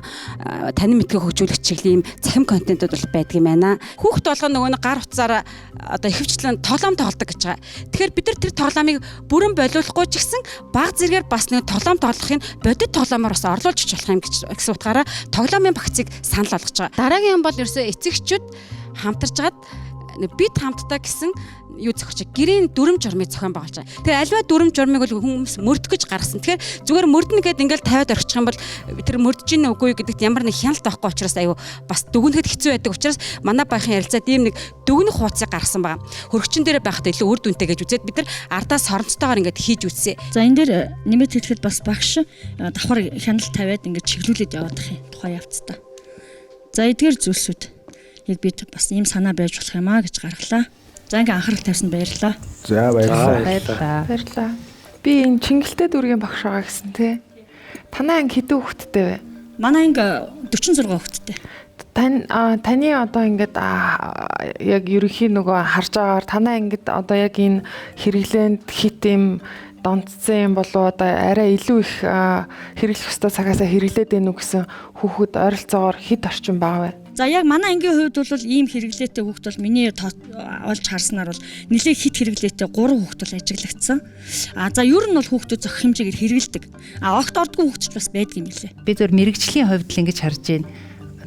танин мэдгээ хөгжүүлэх чиглэлийн ийм цахим контентууд бол байдаг юм байна. Хүүхд болгоно нөгөө гар утсаараа одоо ихэвчлэн тоглоом тоглодог гэж байгаа. Тэгэхээр бид нар тэр тоглоомыг бүрэн болиулахгүй ч гэсэн баг зэрэгээр бас нэг тоглоом тоглохын бодит тоглоомоор бас орлуулж болох юм гэсэн утгаараа тоглоомын багцыг санал болгож байгаа. Дараагийн юм бол ерөөсөө эцэгчүүд хамтарч гаад бид хамтдаа гэсэн юу зохиж гэрийн дүрм журмыг зохион байгуулж байгаа. Тэгэхээр альва дүрм журмыг бол хүмүүс мөрдөх гэж гаргасан. Тэгэхээр зүгээр мөрдөн гэдээ ингээл тавиад орчих юм бол тэр мөрдөж ийн үгүй гэдэгт ямар нэг хяналт байхгүй учраас аюу бас дүгнэхэд хэцүү байдаг учраас манай баяхын ярилцаад ийм нэг дүгнэх хуудсыг гаргасан байгаа. Хөрөгчин дээр байхдаа илүү үр дүнтэй гэж үзээд бид нар ардаас хоронцтойгоор ингээд хийж үзье. За энэ дээр нэмэт хэлэхэд бас багш давхар хяналт тавиад ингээд чиглүүлээд яваад их тухай явцдаа. За эдгээр зүйлсүүд яг бид бас ийм санаа байж болох юм аа гэж гаргалаа. За ингээ анхаарал тавьсанд баярлалаа. За баярлалаа. Баярлалаа. Би энэ Чингэлтэй дүүргийн багш байгаа гэсэн тий. Танай анги хэдэн хүүхэдтэй вэ? Манай анги 46 хүүхэдтэй. Таны одоо ингээд яг ерөнхий нөгөө харж байгаагаар танай ангид одоо яг энэ хэрэглээнд хит юм донцсон юм болоо одоо арай илүү их хэрэглэх ёстой цагаасаа хэрэглээд байна уу гэсэн хүүхэд ойролцоогоор хэд орчим байгаа вэ? За яг манай ангийн хувьд бол ийм хэрэглээтэй хүүхэд бол миний олж харснаар бол нэлээд хит хэрэглээтэй 3 хүүхэд бол ажиглагдсан. За ер нь бол хүүхдүүд зохих хэмжээгээр хэрэгэлдэг. Огт ордгүй хүүхэд ч бас байдаг юм лээ. Би зөв мэрэгжлийн хувьд л ингэж харж байна.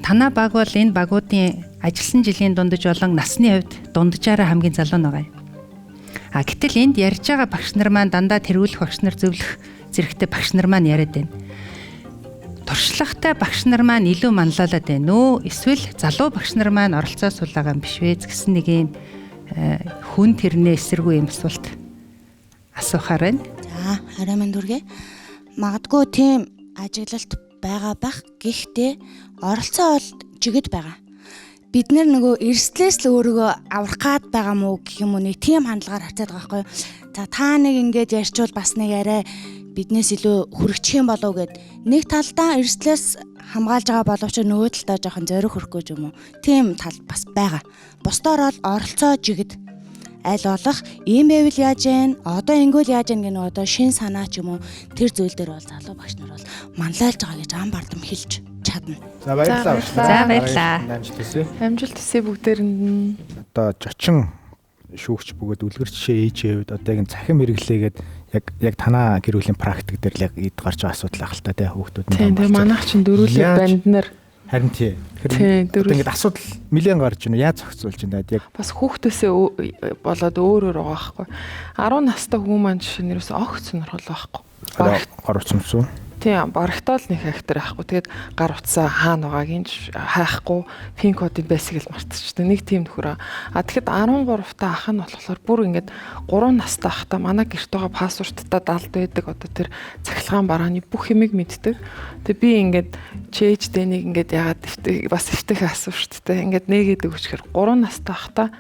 Танай баг бол энэ багуудын ажилласан жилийн дундаж болон насны хувьд дунджаараа хамгийн залуу байгаа юм. Гэтэл энд ярьж байгаа багш нар маань дандаа тэргүүлэх багш нар зөвлөх зэрэгтэй багш нар маань яриад байна. Туршлагатай багш нар маань илүү манлайлаад байна уу? Эсвэл залуу багш нар маань оролцоо суулгаа юм биш вэ гэсэн нэг юм хүн тэрнээ эсэргүй юм асуулт асуухаар байна. За, арай мань дүргээ. Магадгүй тийм ажиглалт байгаа бах. Гэхдээ оролцоо бол жигэд байгаа. Бид нөгөө эрсдлээс л өөрийгөө аврах гад байгаа мó гэх юм уу нэг тийм хандлагаар хацаад байгаа байхгүй юу. За та нэг ингэж ярьчвал бас нэг арай биднээс илүү хүрэгчих юм болов гэд нэг талдаа эрсдлээс хамгаалж байгаа боловч нөгөө талдаа жоохон зориг хөрөхгүй юм уу. Тийм тал бас байгаа. Бусдаар бол оролцоо жигэд аль болох ийм байвал яаж вэ? Одоо ингэвэл яаж вэ гэнэ одоо шин санаа ч юм уу тэр зүйл дээр бол залуу багш нар бол манлайлж байгаа гэж ам бардам хэлж чадна. За баярлалаа. За баярлалаа. Амжилт хүсье бүгдээрэнд. Одоо жочин шүүгч бөгөөд үлгэр жишээ ээжээвд одоо яг цахим хэрэглээгээд яг танаа гэр бүлийн практик дээр л яг эд гарч байгаа асуудал ах л та тий хүүхдүүд нь. Тийм манайх чинь дөрүүлээ банд нар харин тий. Тэгэхээр ингээд асуудал нэлээд гарч байна. Яаж зохицуулж байна яг бас хүүхдээсээ болоод өөр байгаа байхгүй. 10 настай хүмүүс маань жишээ нь ерөөсөө огт сонирхол байхгүй. гар утсан. Тийм барагтаал нэг хактер байхгүй. Тэгээд гар утсаа хаана байгаагийн хайхгүй пин кодын байсыг л мартчихсан. Нэг тийм нөхөр. Тэгэхэд 13 та ах нь болохоор бүр ингээд 3 настай ахта манай гэрт байгаа пассворттай далд байдаг. Одоо тэр цахилгаан барааны бүх юмыг мэддэг. Тэгээд би ингээд чэйждээ нэг ингээд ягаад бас өвтөх асуув шүү дээ. Ингээд нэгээд өгчгөр 3 настай ахта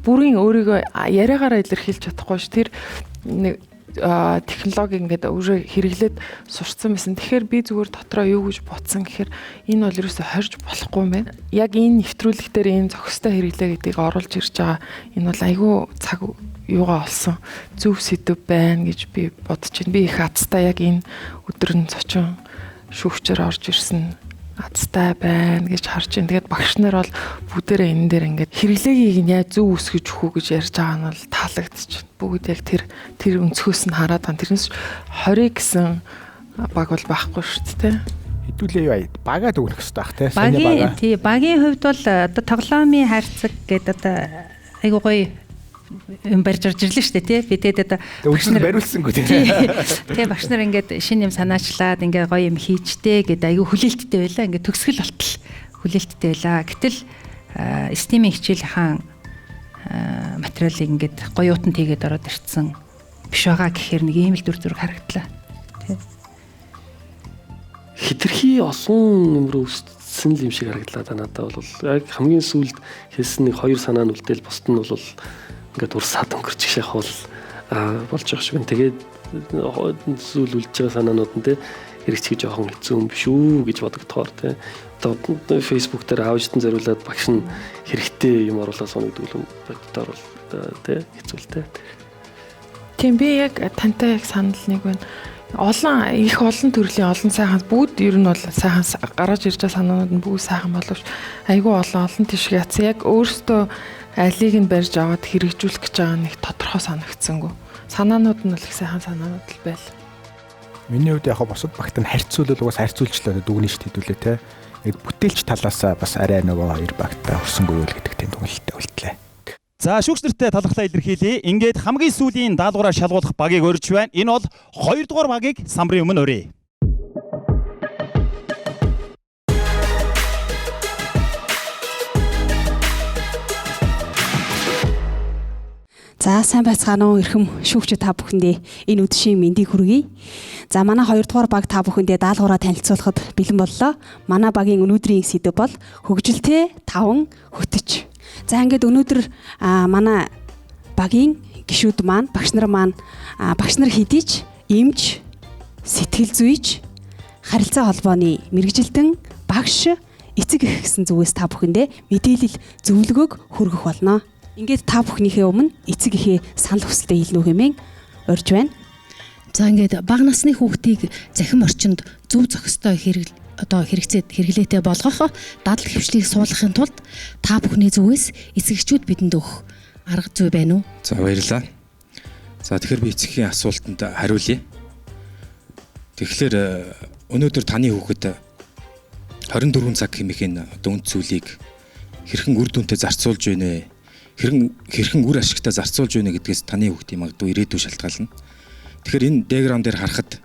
бүрийн өөрийгөө яриагаараа илэрхийлж чадахгүй ш. Тэр нэг технологи ингээд өөрөө хэрэглээд сурцсан байсан. Тэгэхээр би зүгээр дотроо юу гэж бодсон гэхээр энэ бол ерөөсө хорж болохгүй юм байна. Яг энэ нэвтрүүлэг дээр энэ зохистой хэрэглээ гэдгийг оруулж ирж байгаа. Энэ бол айгүй цаг юугаа олсон зөв сэдв байна гэж би бодож байна. Би их азтай яг энэ өдөр нь зочин шүүгчээр орж ирсэн азтай байна гэж харж байна. Тэгээд багш нар бол бүгдээрээ энэ дээр ингээд хэрэглээгийг нь яаж зөв үсгэж өгөх үү гэж ярьж байгаа нь бол таалагдчих. Бүгд яг тэр өнцгөөс нь хараад байгаа. Тэрнээс 20 гэсэн баг бол байхгүй шүү дээ. Хэдүүлээ юу багаа дүгнэх хэрэгтэй бах те. Багийн хувьд бол одоо тоглоомын хайрцаг гэдэг одоо айгуу гоё юм барьж орж ирлээ шүү дээ тий. Би тэгээд одоо багш нар бариулсангүй тий. Тэгээ багш нар ингээд шинэ юм санаачлаад ингээд гоё юм хийжтэй гэдэг аюу хүлээлттэй байлаа. Ингээд төгсгөл болтол хүлээлттэй байлаа. Гэтэл стимийн хичээлийн материалыг ингээд гоёутан тийгээд ороод ирсэн биш байгаа гэхээр нэг ийм л дүр зураг харагдлаа. Хитрхи олон юм руу өссөн юм шиг харагдлаа да надад бол яг хамгийн сүүлд хэлсэн нэг хоёр санаа нь үлдээл бусд нь бол ингээд урсаад өнгөрч их бол болж байгаа шиг. Тэгээд сүүл үлдэж байгаа санаанууд нь те хэрэгцээ жоохон хэцүү юм биш үү гэж бодогдохоор те. Одоо Facebook дээр аавчтан зориулаад багш нь хэрэгтэй юм оруулаад соногдвол боддоор бол те хэцүүлтэй. Тийм би яг тантай яг санал нэг байна. Их олон төрлийн олон сайхан бүгд ер нь бол сайхан гараж ирж байгаа санаанууд нь бүгд сайхан боловч айгүй олон тийш яцсан. Яг өөртөө алийг нь барьж аваад хэрэгжүүлэх гэж байгаа нэг тодорхой санагдсангүй. Санаанууд нь бол их сайхан санаанууд л байл. Миний хувьд яг босод багт нь харьцуулал угаас харьцуулжлаа дүгнэж хэдүүлээ те. Бүтээлч талаас бас арай нөгөө хоёр багтаа өрсөнгөө үйл гэдэг тийм дүгнэлттэй үлдлээ. За шүүгч нартай талхлаа илэрхийлье. Ингээд хамгийн сүүлийн даалгавраар шалгуулах багийг өрж байна. Энэ бол 2 дугаар багийг самбарын өмнө өрье. За сайн байцгаана уу эрхэм шүүгчид та бүхэндээ энэ өдшийн мэндийг хүргэе. За манай 2 дугаар баг та бүхэндээ даалгавраа танилцуулахад бэлэн боллоо. Манай багийн өнөөдрийн сэдэв бол хөгжилтэй 5 хөтөч. За ингээд өнөөдөр манай багийн гишүүд маань багш нар хэдий ч эмч, сэтгэл зүйч, харилцаа холбооны мэрэгжилтэн багш эцэг эх гэсэн зүгээс та бүхэндээ мэдээлэл зөвлөгөөг хүргэх болно. Ингээд та бүхнийхээ өмнө эцэг эхээ санал хүсэлтэд хэлнүү хэмээн урьж байна. За ингээд бага насны хүүхдийг захим орчинд зөв зохистой хэрэглээтэй болгох дадал хвшлийг суулгахын тулд та бүхний зүгээс эцэгчүүд бидэнд өгөх арга зүй байна уу? За баярлалаа. За тэгэхээр би эцгийн асуултанд хариулъя. Тэгэхээр өнөөдөр таны хүүхэд 24 цаг хэмээх үнд зүйлийг хэрхэн үр дүнтэй зарцуулж байна вэ? Хэрхэн үр ашигтай зарцуулж байна гэдгээс таны хүүхдийн магадгүй ирээдүйн шалтгаална. Тэгэхээр энэ диаграм дээр харахад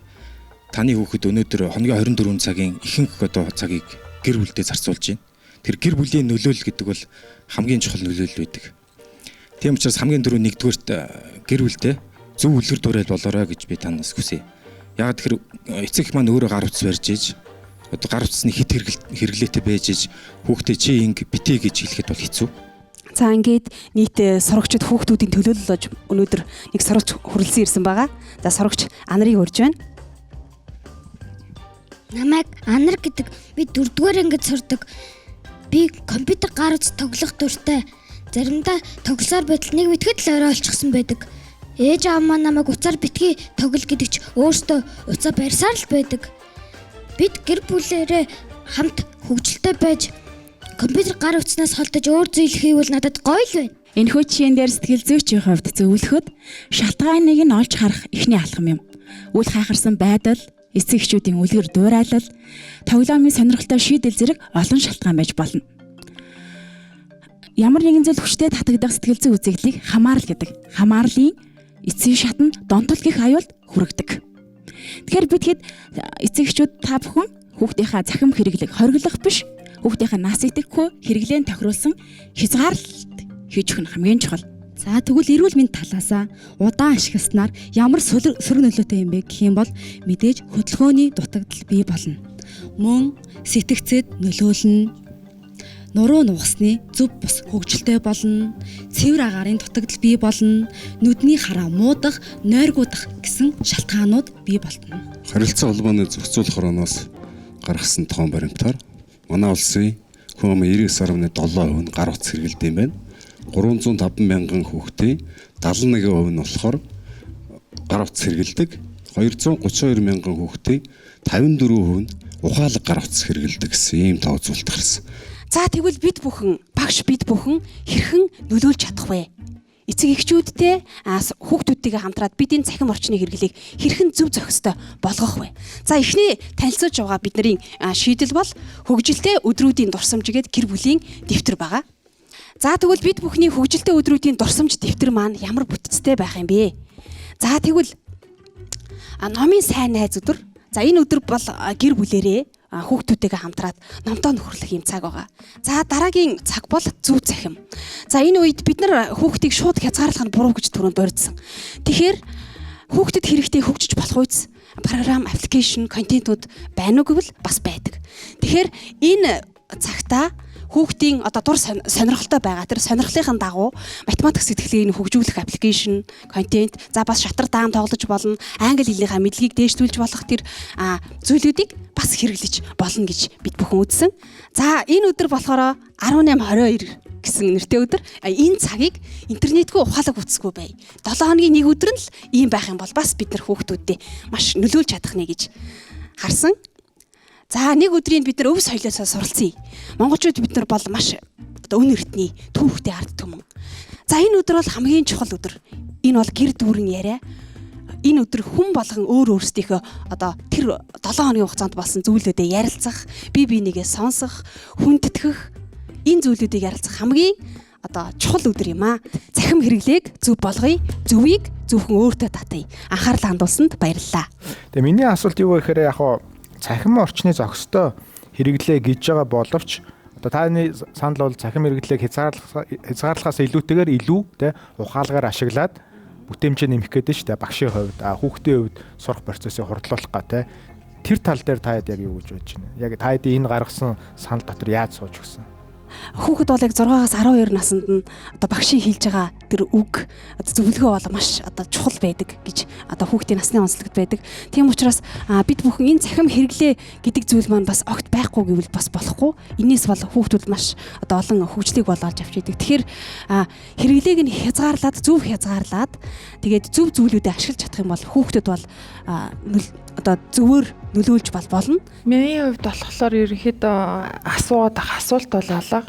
таны хүүхэд өнөөдөр хоногийн 24 цагийн ихэнх цагийг гэр бүлдээ зарцуулж байна. Тэр гэр бүлийн нөлөөлөл гэдэг бол хамгийн чухал нөлөөлөл байдаг. Тийм учраас хамгийн дөрөв нэгдүгээрт гэр бүлдээ зөв үлгэр дуурайл болоорой гэж би танаас хүсье. Яг тэр эцэг их маань өөрөө гар утас барьж ийж гар утасны хит хэрэглээтэй байж ийж хүүхдээ чи инг битээ гэж хэлэхэд бол хэцүү. За ингээд нийт сурагчид хүүхдүүдийн төлөөлөл болж өнөөдөр нэг сурагч хүрэлцэн ирсэн байгаа. За сурагч Анарыг урьж байна. Намайг Анар гэдэг би 4-р ангид сурдаг. Би компьютер гар утас тоглох дуртай. Заримдаа тоглосоор байтал нэг мэтгэд л орой олчихсан байдаг. Ээж аав маань намайг уцаар битгий тоглол гэдэг ч өөртөө уцаа барьсаар л байдаг. Бид гэр бүлээрээ хамт хөгжилтэй байж компьютер гар утаснаас холдож өөр зүйл хийвэл надад гоё л байна. Энэхүү жишээн дээр сэтгэл зүйчийн хувьд зөвлөхөд шалтгааныг нь олж харах ихний алхам юм. Үл хайхарсан байдал, эцэг эхчүүдийн үлгэр дуурайлал, тоглоомын сонирхолтой шийдэл зэрэг олон шалтгаан байж болно. Ямар нэгэн зүйл хүчтэй татагдах сэтгэл зүйн үзэгдлийг хамаарал гэдэг. Хамаарлын эцсийн шат нь донтол гэх аюулд хүргэдэг. Тэгэхээр бид хэд эцэг эхчүүд та бүхэн хүүхдийнхаа захим хэрэглэг хориглох биш, хүүхдийнхаа нас идэхгүй хэрэглэн тохируулсан хязгаарлалт хийж өгөх нь хамгийн чухал. За тэгвэл эрүүл мэнд талаасаа удаан ашигласнаар ямар сөрөг нөлөөтэй юм бэ гэх юм бол мэдээж хөдөлгөөний дутагдал бий болно. Мөн сэтгцэд нөлөөлнө. Нуруу нугасны зөв бус хөгжилтэй болно. Цэвэр агаарын дутагдал бий болно. Нүдний хараа муудах, нойргуудах гэсэн шалтгаанууд бий болно. Харилцаа холбооны зохицуулах орооноос гаргасан тоон баримтаар манай улсын хүн 99.7% нь гар утас хэрэглэдэг юм байна. 305 мянган хүүхдийн 71% нь болохоор гар утас хэрэглэдэг. 232 мянган хүүхдийн 54% нь ухаалаг гар утас хэрэглэдэг гэсэн ийм тоо үзүүлэлт гарсан. За тэгвэл бид бүхэн хэрхэн нөлөөлж чадах вэ? Эцэг эхчүүдтэй хүүхдүүдтэйгээ хамтраад бидний цахим орчны хэрэглээг хэрхэн зөв зохистой болгох вэ? За эхний танилцуулж байгаа бидний шийдэл бол хөгжилтэй өдрүүдийн дурсамж гээд гэр бүлийн дэвтэр байгаа. За тэгвэл бид бүхний хөгжилтэй өдрүүдийн дурсамж дэвтэр маань ямар бүтцтэй байх юм бэ? За тэгвэл номын сайн найз өдөр. За энэ өдөр бол гэр бүлэрээ хүүхдүүдтэйгээ хамтраад номтоо нөхөрлөх юм цаг байгаа. За дараагийн цаг бол зөв цахим. За энэ үед бид нар хүүхдийг шууд хязгаарлах нь буруу гэж түрүүнд дурдсан. Тэгэхээр хүүхдэд хэрэгтэй хөгжиж болох үз програм, аппликейшн, контентууд байна уу гэвэл бас байдаг. Тэгэхээр энэ цагтаа хүүхдийн дур сонирхолтой байгаа тэр сонирхлынхаа дагуу математик сэтгэлгээг хөгжүүлэх аппликейшн, контент, за бас шатар даам тоглож болно, англи хэлнийхаа мэдлэгийг дээшлүүлж болох тэр зүйлүүдийг бас хэрэглэж болно гэж бид бүхэн үзсэн. За энэ өдөр болохоор 18:22 гэсэн нэртэй өдөр. Энэ цагийг интернетгүй ухаалаг үцэхгүй бай. 7 хоногийн нэг өдөр нь л ийм байх юм бол бас бид нар хүүхдүүдэд маш нөлөөлж чадах нэ гэж харсан. За нэг өдрийн бид нар өв соёлоосоо суралцъя. Монголчууд бид нар бол маш өн эртний түүхтэй ард түмэн. За энэ өдөр бол хамгийн чухал өдөр. Энэ бол гэр дүүрэн яриа. Энэ өдөр хүн болгон өөр өөрсдийнхөө тэр 7 хоногийн хугацаанд болсон зүйлүүдэд ярилцах, бие бинийгээ сонсох, хүндэтгэх энэ зүйлүүдийг ярилцах хамгийн чухал өдөр юм аа. Цахим хэрэглээг зөв болгоё, зөвийг зөвхөн өөртөө татъя. Анхаарал хандуулсанд баярлалаа. Тэгээ миний асуулт юу вэ гэхээр цахим орчны зохистой хэрэглээ гэж байгаа боловч тааны санал бол цахим хэрэглээг хязгаарлахаас илүүтэйгээр илүү ухаалгаар ашиглаад бүтээмжээ нэмэх гэдэг шүү дээ. Багшийн хувьд, хүүхдийн хувьд сурах процессыг хурдлуулах гэх тэр тал дээр та яг юу гэж бодож байна? Яг та энэ гаргасан санал дотор яаж сууж өгсөн? Хүүхэд бол яг 6-аас 12 наснд нь багшийн хэлж байгаа тэр үг зөвлөгөө бол маш чухал байдаг гэж хүүхдийн насны онцлогт байдаг. Тийм учраас бид бүхэн энэ цахим хэрэглээ гэдэг зүйл маань бас огт байхгүй гэвэл бас болохгүй. Энээс бол хүүхдүүд маш олон хөгжлийг бол олж авч идэг. Тэгэхээр хэрэглээг нь хязгаарлаад тэгээд зөв зүйлүүдэд ашиглаж чадах юм бол хүүхдүүд бол зөвөр нөлөөлж болно. Миний хувьд болохоор ерөнхийдөө асуулт бол алга.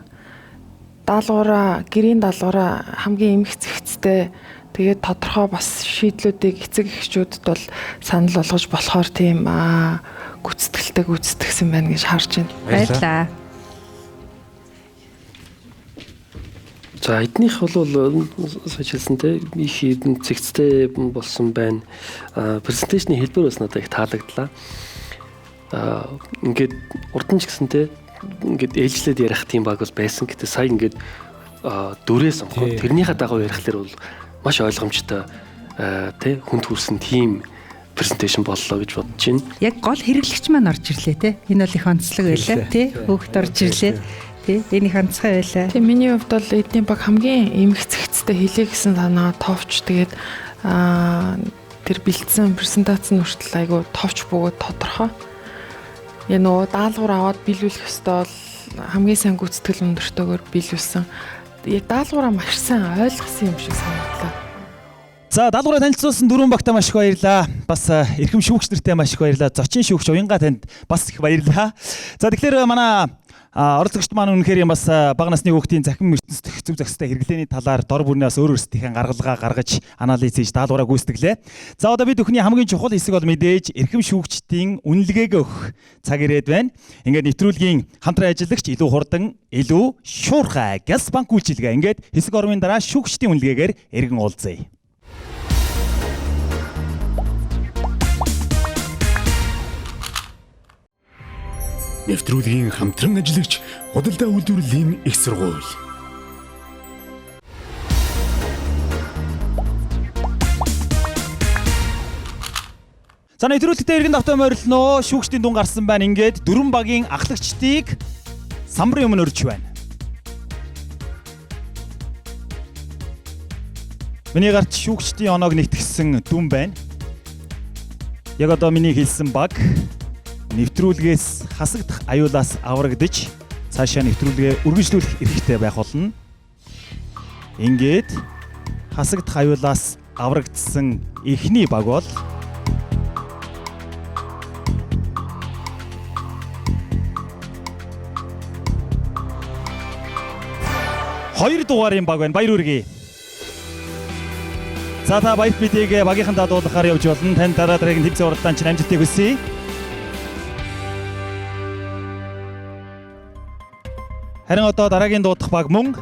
Гэрийн даалгавраа хамгийн эмх зэгцтэй тэгээд тодорхой бас шийдлүүдийг эцэг эхчүүдэд бол санал болгож болохоор тийм гүйцэтгэлтэй гүйцэтгсэн байна гэж харж байна. Баярлалаа. За эднийх бол сошиалсан их хэдэн зэгцтэй болсон байна. Презентацийн хэлбэр бас надад их таалагдлаа. Ингээд урд нь ч гэсэн ингээд ээлжлээд ярих тийм баг бас байсан. Гэтэ сая ингээд дүрээ сонгоод тэрнийхээ дагуу ярихлаар бол маш ойлгомжтой хүнд хүрсэн тийм презентацийн боллоо гэж бодож байна. Яг гол хэрэглэгч маань орж ирлээ Энэ бол их онцлог байлаа Хүүхэд орж ирлээ Энэ их онцгой байлаа. Тийм миний хувьд бол эдний баг хамгийн эмх зэгцтэй хэлээ гэсэн санаа товч тэгээд тэр бэлдсэн презентацийн хүртэл айгу товч бөгөөд тодорхой. Нөгөө даалгавар аваад биелүүлэх ёстой бол хамгийн сайн гүйцэтгэл өндөртөөр биелүүлсэн. Яг даалгавраа маш сайн ойлгосон юм шиг санагдлаа. За даалгавраа танилцуулсан дөрвөн багтаа маш их баярлалаа. Бас эрхэм шүүгч нартай маш их баярлалаа. Зочин шүүгч Уянга танд бас их баярлалаа. За тэгэхээр манай оролцогчд маань үнэхээр бас бага насны хүүхдийн захин ертөнцийн зөв зохистой хэрэглээний талаар дор бүрнээс өөр өөрсдийнхээ гаргалгаа гаргаж анализ хийж даалгавраа гүйцэтгэлээ. За одоо бид бүхний хамгийн чухал хэсэг бол мэдээж эрхэм шүүгчдийн үнэлгээг өгөх цаг ирээд байна. Ингээд нэвтрүүлгийн хамтран ажиллагч илүү хурдан, илүү шуурхай Гялс банк үйлчилгээ. Ингээд хэсэг ормын дараа шүүгчдийн үнэлгээгээр эргэн уулзъя. Нэвтрүүлгийн хамтран ажиллагч худалдаа үйлдвэрлэлийн их сургууль. За нэвтрүүлэгтээ эргэн давтан морилно. Шүүгчдийн дүн гарсан байна. Ингээд 4 багийн ахлагчдыг самбарын өмнө өрж байна. Миний гарт шүүгчдийн оноог нэгтгэсэн дүн байна. Яг одоо миний хэлсэн баг нэвтрүүлгээс хасагдах аюулаас аврагдаж цаашаа нэвтрүүлгээ үргэлжлүүлэх эрхтэй байх болно. Ингээд хасагдах аюулаас аврагдсан эхний баг бол хоёр дугаарын баг байна. Баяр хүргэе. За та баяр бидийг багийнхан даадуулахаар явж болно. Танд дараагийн хэвзээ уралдаан чинь амжилтыг хүсье. Харин одоо дараагийн дуудах баг мөн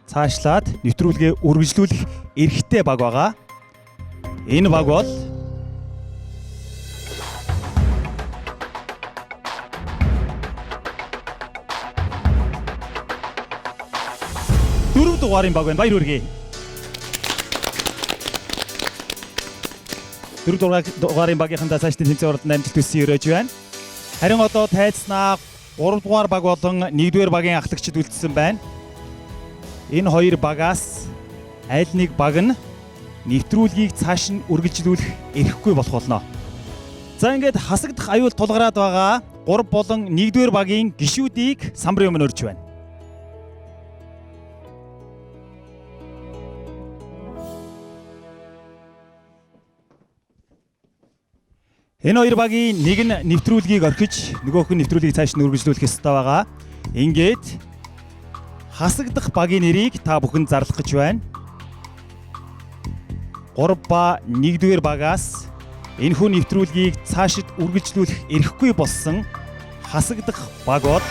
цаашлаад нэвтрүүлгээ үргэлжлүүлэх эрхтэй баг байгаа. Энэ баг бол дөрөв дугаарын баг байна. Баяр хүргэе. Дөрөв дугаарын багийнхандаа цаашдын тэмцээн уралдаанд амжилт хүсье өрөөж байна. Харин одоо тайцнаа 3 дугаар баг болон 1-р багийн ахлагчид үлдсэн байна. Энэ хоёр багаас аль нэг баг нь нэвтрүүлгийг цааш нь үргэлжлүүлэх эрхгүй болох болно. За ингээд хасагдах аюул тулгараад байгаа 3 болон 1-р багийн гишүүдийг самбарын өмнө өрж байна. Энэ хоёр багийн нэг нь нэвтрүүлгийг орхиж, нөгөөх нь нэвтрүүлгийг цааш нь үргэлжлүүлэх ёстой байгаа. Ингээд хасагдах багийн нэрийг та бүхэн зарлах гэж байна. 3 ба 1-р багаас энэхүү нэвтрүүлгийг цаашид үргэлжлүүлэх эрхгүй болсон хасагдах баг бол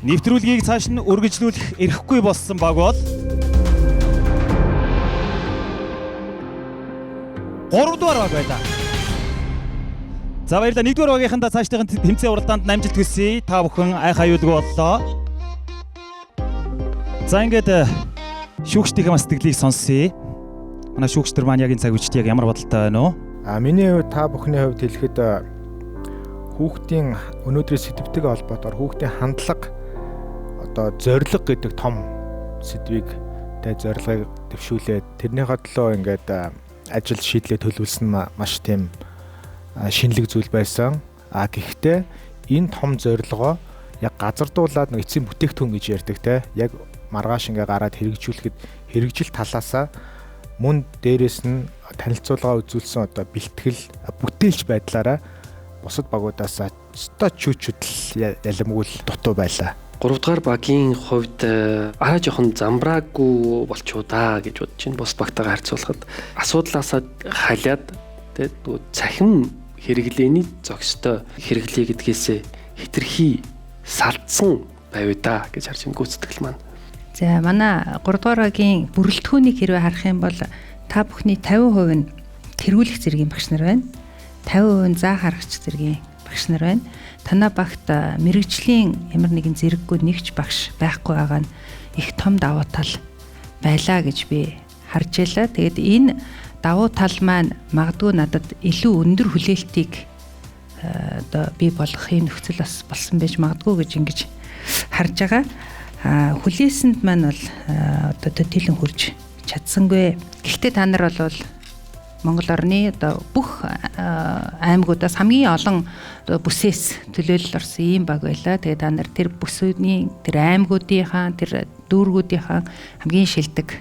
нэвтрүүлгийг цааш нь үргэлжлүүлэх эрхгүй болсон баг бол 3 дугаар баг байлаа. За баярлалаа. 1-р багийнхандаа цаашдын тэмцээн уралдаанд амжилт хүсье. Та бүхэн айх аюулгүй боллоо. За ингээд шүүгчдийн сэтгэлийг сонсъё. Манай шүүгчдэр маань яг энэ цаг үедээ яг ямар бодолтой байна уу? Миний хувьд та бүхний хувьд хэлэхэд хүүхдийн өнөөдрийн сэдвтэйгээ холбоотойгоор хүүхдийн хандлага одоо зориг гэдэг том сэдвийг зорилгыг дэвшүүлээд тэрнийхээ төлөө ингээд ажил шийдлээ төлөвлөсөн маш тийм шинэлэг зүйл байсан. Гэхдээ энэ том зорилгоо яг газардуулаад нэг эцсийн бүтээгдэхүүн гэж ярьдаг те. Яг маргааш ингээ гараад хэрэгжүүлэхэд хэрэгжил талаасаа мөн дээрэс нь танилцуулга үзүүлсэн одоо бэлтгэл бүтээлч байдлаараа бусад багуудаас өстой чүүчүүдл ялэмгүй дутуу байлаа. 3 дугаар багийн хувьд арай жоохон замбраагүй болчихоо да гэж бодож байна. Бус багтайгаа харьцуулахад асуудлаасаа халиад тэгээд цахим хэрэглээний зохистой хэрэглээ гэдгээсээ хитрхи салдсан байв да гэж харж байна гүйцэтгэл маань. За манай 3 дугаар багийн бүрэлдэхүүнийг хэрвээ харах юм бол та бүхний 50% нь тэргүүлэх зэргийн багш нар байна. 50% нь заа харагч зэргийн багш нар байна. Танай багт мэрэгжлийн ямар нэгэн зэрэггүй нэгч багш байхгүй байгаа нь их том давуу тал байлаа гэж би харж байлаа. Тэгээд энэ давуу тал маань магадгүй надад илүү өндөр хүлээлтийг одоо бий болгохын нөхцөл бас болсон байж магадгүй гэж ингэж харж байгаа. Хүлээсэнд маань бол одоо төдийлөн хүрж чадсангүй. Гэхдээ та нар бол Монгол орны одоо бүх аймагуудаас хамгийн олон бүсээс төлөөлөл орсон ийм баг байлаа. Тэгээд та нар тэр бүсүүдийн тэр аймагуудынхаа тэр дүүргүүдийнхаа хамгийн шилдэг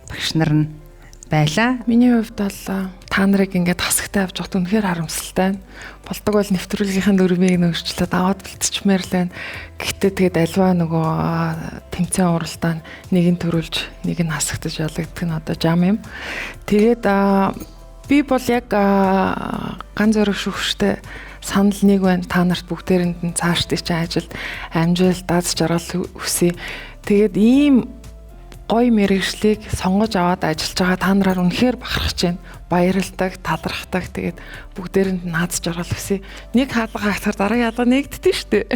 багш нар нь байлаа. Миний хувьд бол та нарыг ингээд хасагтай авч явахд үнэхээр харамсалтай. Болдог бол нэвтрүүлгийнхаа дүрмийг нөөцлөд аваад бэлтчмээр л байна. Гэхдээ тэгээд альва нөгөө тэмцээн уралдаанд нэг нь төрүүлж нэг нь хасагдаж ялагддаг нь одоо жам юм. Тэгээд би бол яг ганц зөрөг шүүгчтэй санал нэг байна. Та нарт бүгдээрэнд нь цаашдын чинь ажилд амжилт даз жаргал хүсье. Тэгээд ийм гоё мэргэжлийг сонгож аваад ажиллаж байгаа та нараар үнэхээр бахархаж байна. Баярлалдаг, талархдаг. Тэгээд бүгдээрэнд нь наац жаргал хүсье. Нэг хаалга хатахаар дараагийн хаалга нэгддэг шүү дээ.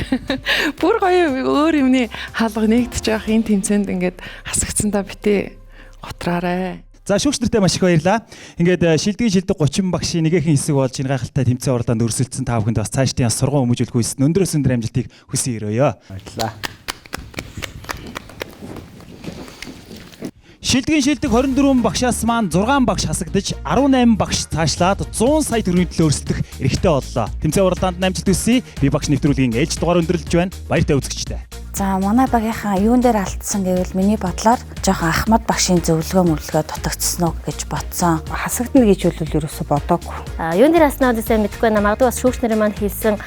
Бүр гоё өөр юмны хаалга нэгдэж байгаа энэ тэмцээнд ингээд хасагдсандаа битээ готраарай. За шүүгчдэртэй маш их баярлалаа. Ингээд шилдгийн шилдэг 30 багшийн нэгэн хэсэг болж энэ гайхалтай тэмцээн уралдаанд өрсөлдсөн та бүхэнд бас цаашдын сургууль хүмүүжүүлэх үйлс өндрөөс өндөр амжилтыг хүсье өрөөё. Баярлалаа. Шилдгийн шилдэг 24 багшаас маань 6 багш хасагдаж 18 багш цаашлаад 100 сая төгрөгийн төлөө өрсөлдөх эрхтэй боллоо. Тэмцээн уралдаанд амжилт хүсье. Би багш нэвтрүүлгийн ээлж дугаар өндөрлөж байна. Баяртай үзэгчтэй. За манай багийнхаа юун дээр алдсан гэвэл миний бодлоор жоохон ахмад багшийн зөвлөгөө дутагдсан уу гэж бодсон. Хасагдана гэж бол ерөөсө бодоогүй. Юун дээр аснаа үсээ мэдэхгүй байна. Магадгүй бас шүүгч нарын маань хэлсэн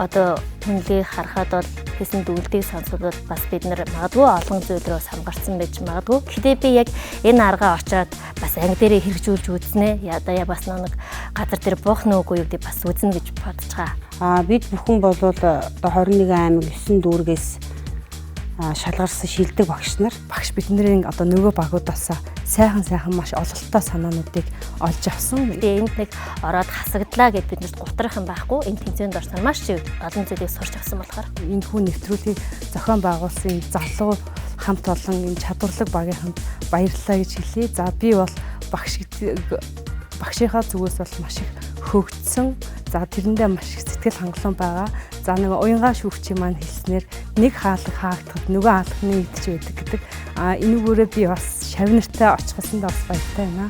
одоо хүнлийг харахад бол хийсэн дүгнэлтийг сонсоод бас бид нар магадгүй олон зүйлрөө самгарсан байж магадгүй. Гэхдээ би яг энэ аргаа очоод бас анги дээрээ хэрэгжүүлж үзнэ. Ядаа бас нэг газар дээр буух нүггүй юу гэдэг бас үзнэ гэж бодож байгаа. Бид бүхэн бол одоо 21 аймаг 9 дүүргээс шалгарсан шилдэг багш нар багш бидний одоо нөгөө багуудаас сайхан маш ололттой санаануудыг олж авсан. Тэгээ энд нэг ороод хасагдлаа гэд биднэрт гутрах юм байхгүй. Энэ тэмцээнд орсон маш олон зүйлийг сурч авсан болохоор энэ хүн нэвтрүүлгийг зохион байгуулсан залуу хамт олон энэ чадварлаг багийн хамт баярлалаа гэж хэлье. За би бол багшийнхаа зүгээс бол маш их хөөгдсөн. За тэрэндээ маш их сэтгэл хангалуун байгаа. За нэг уянгаа шүүгчийн маань хэлснээр нэг хаалга хаагдахад нөгөө хаалганы идэж байдаг гэдэг. Энүүгээрээ би бас шавнартай очихсанд бас баяртай байна.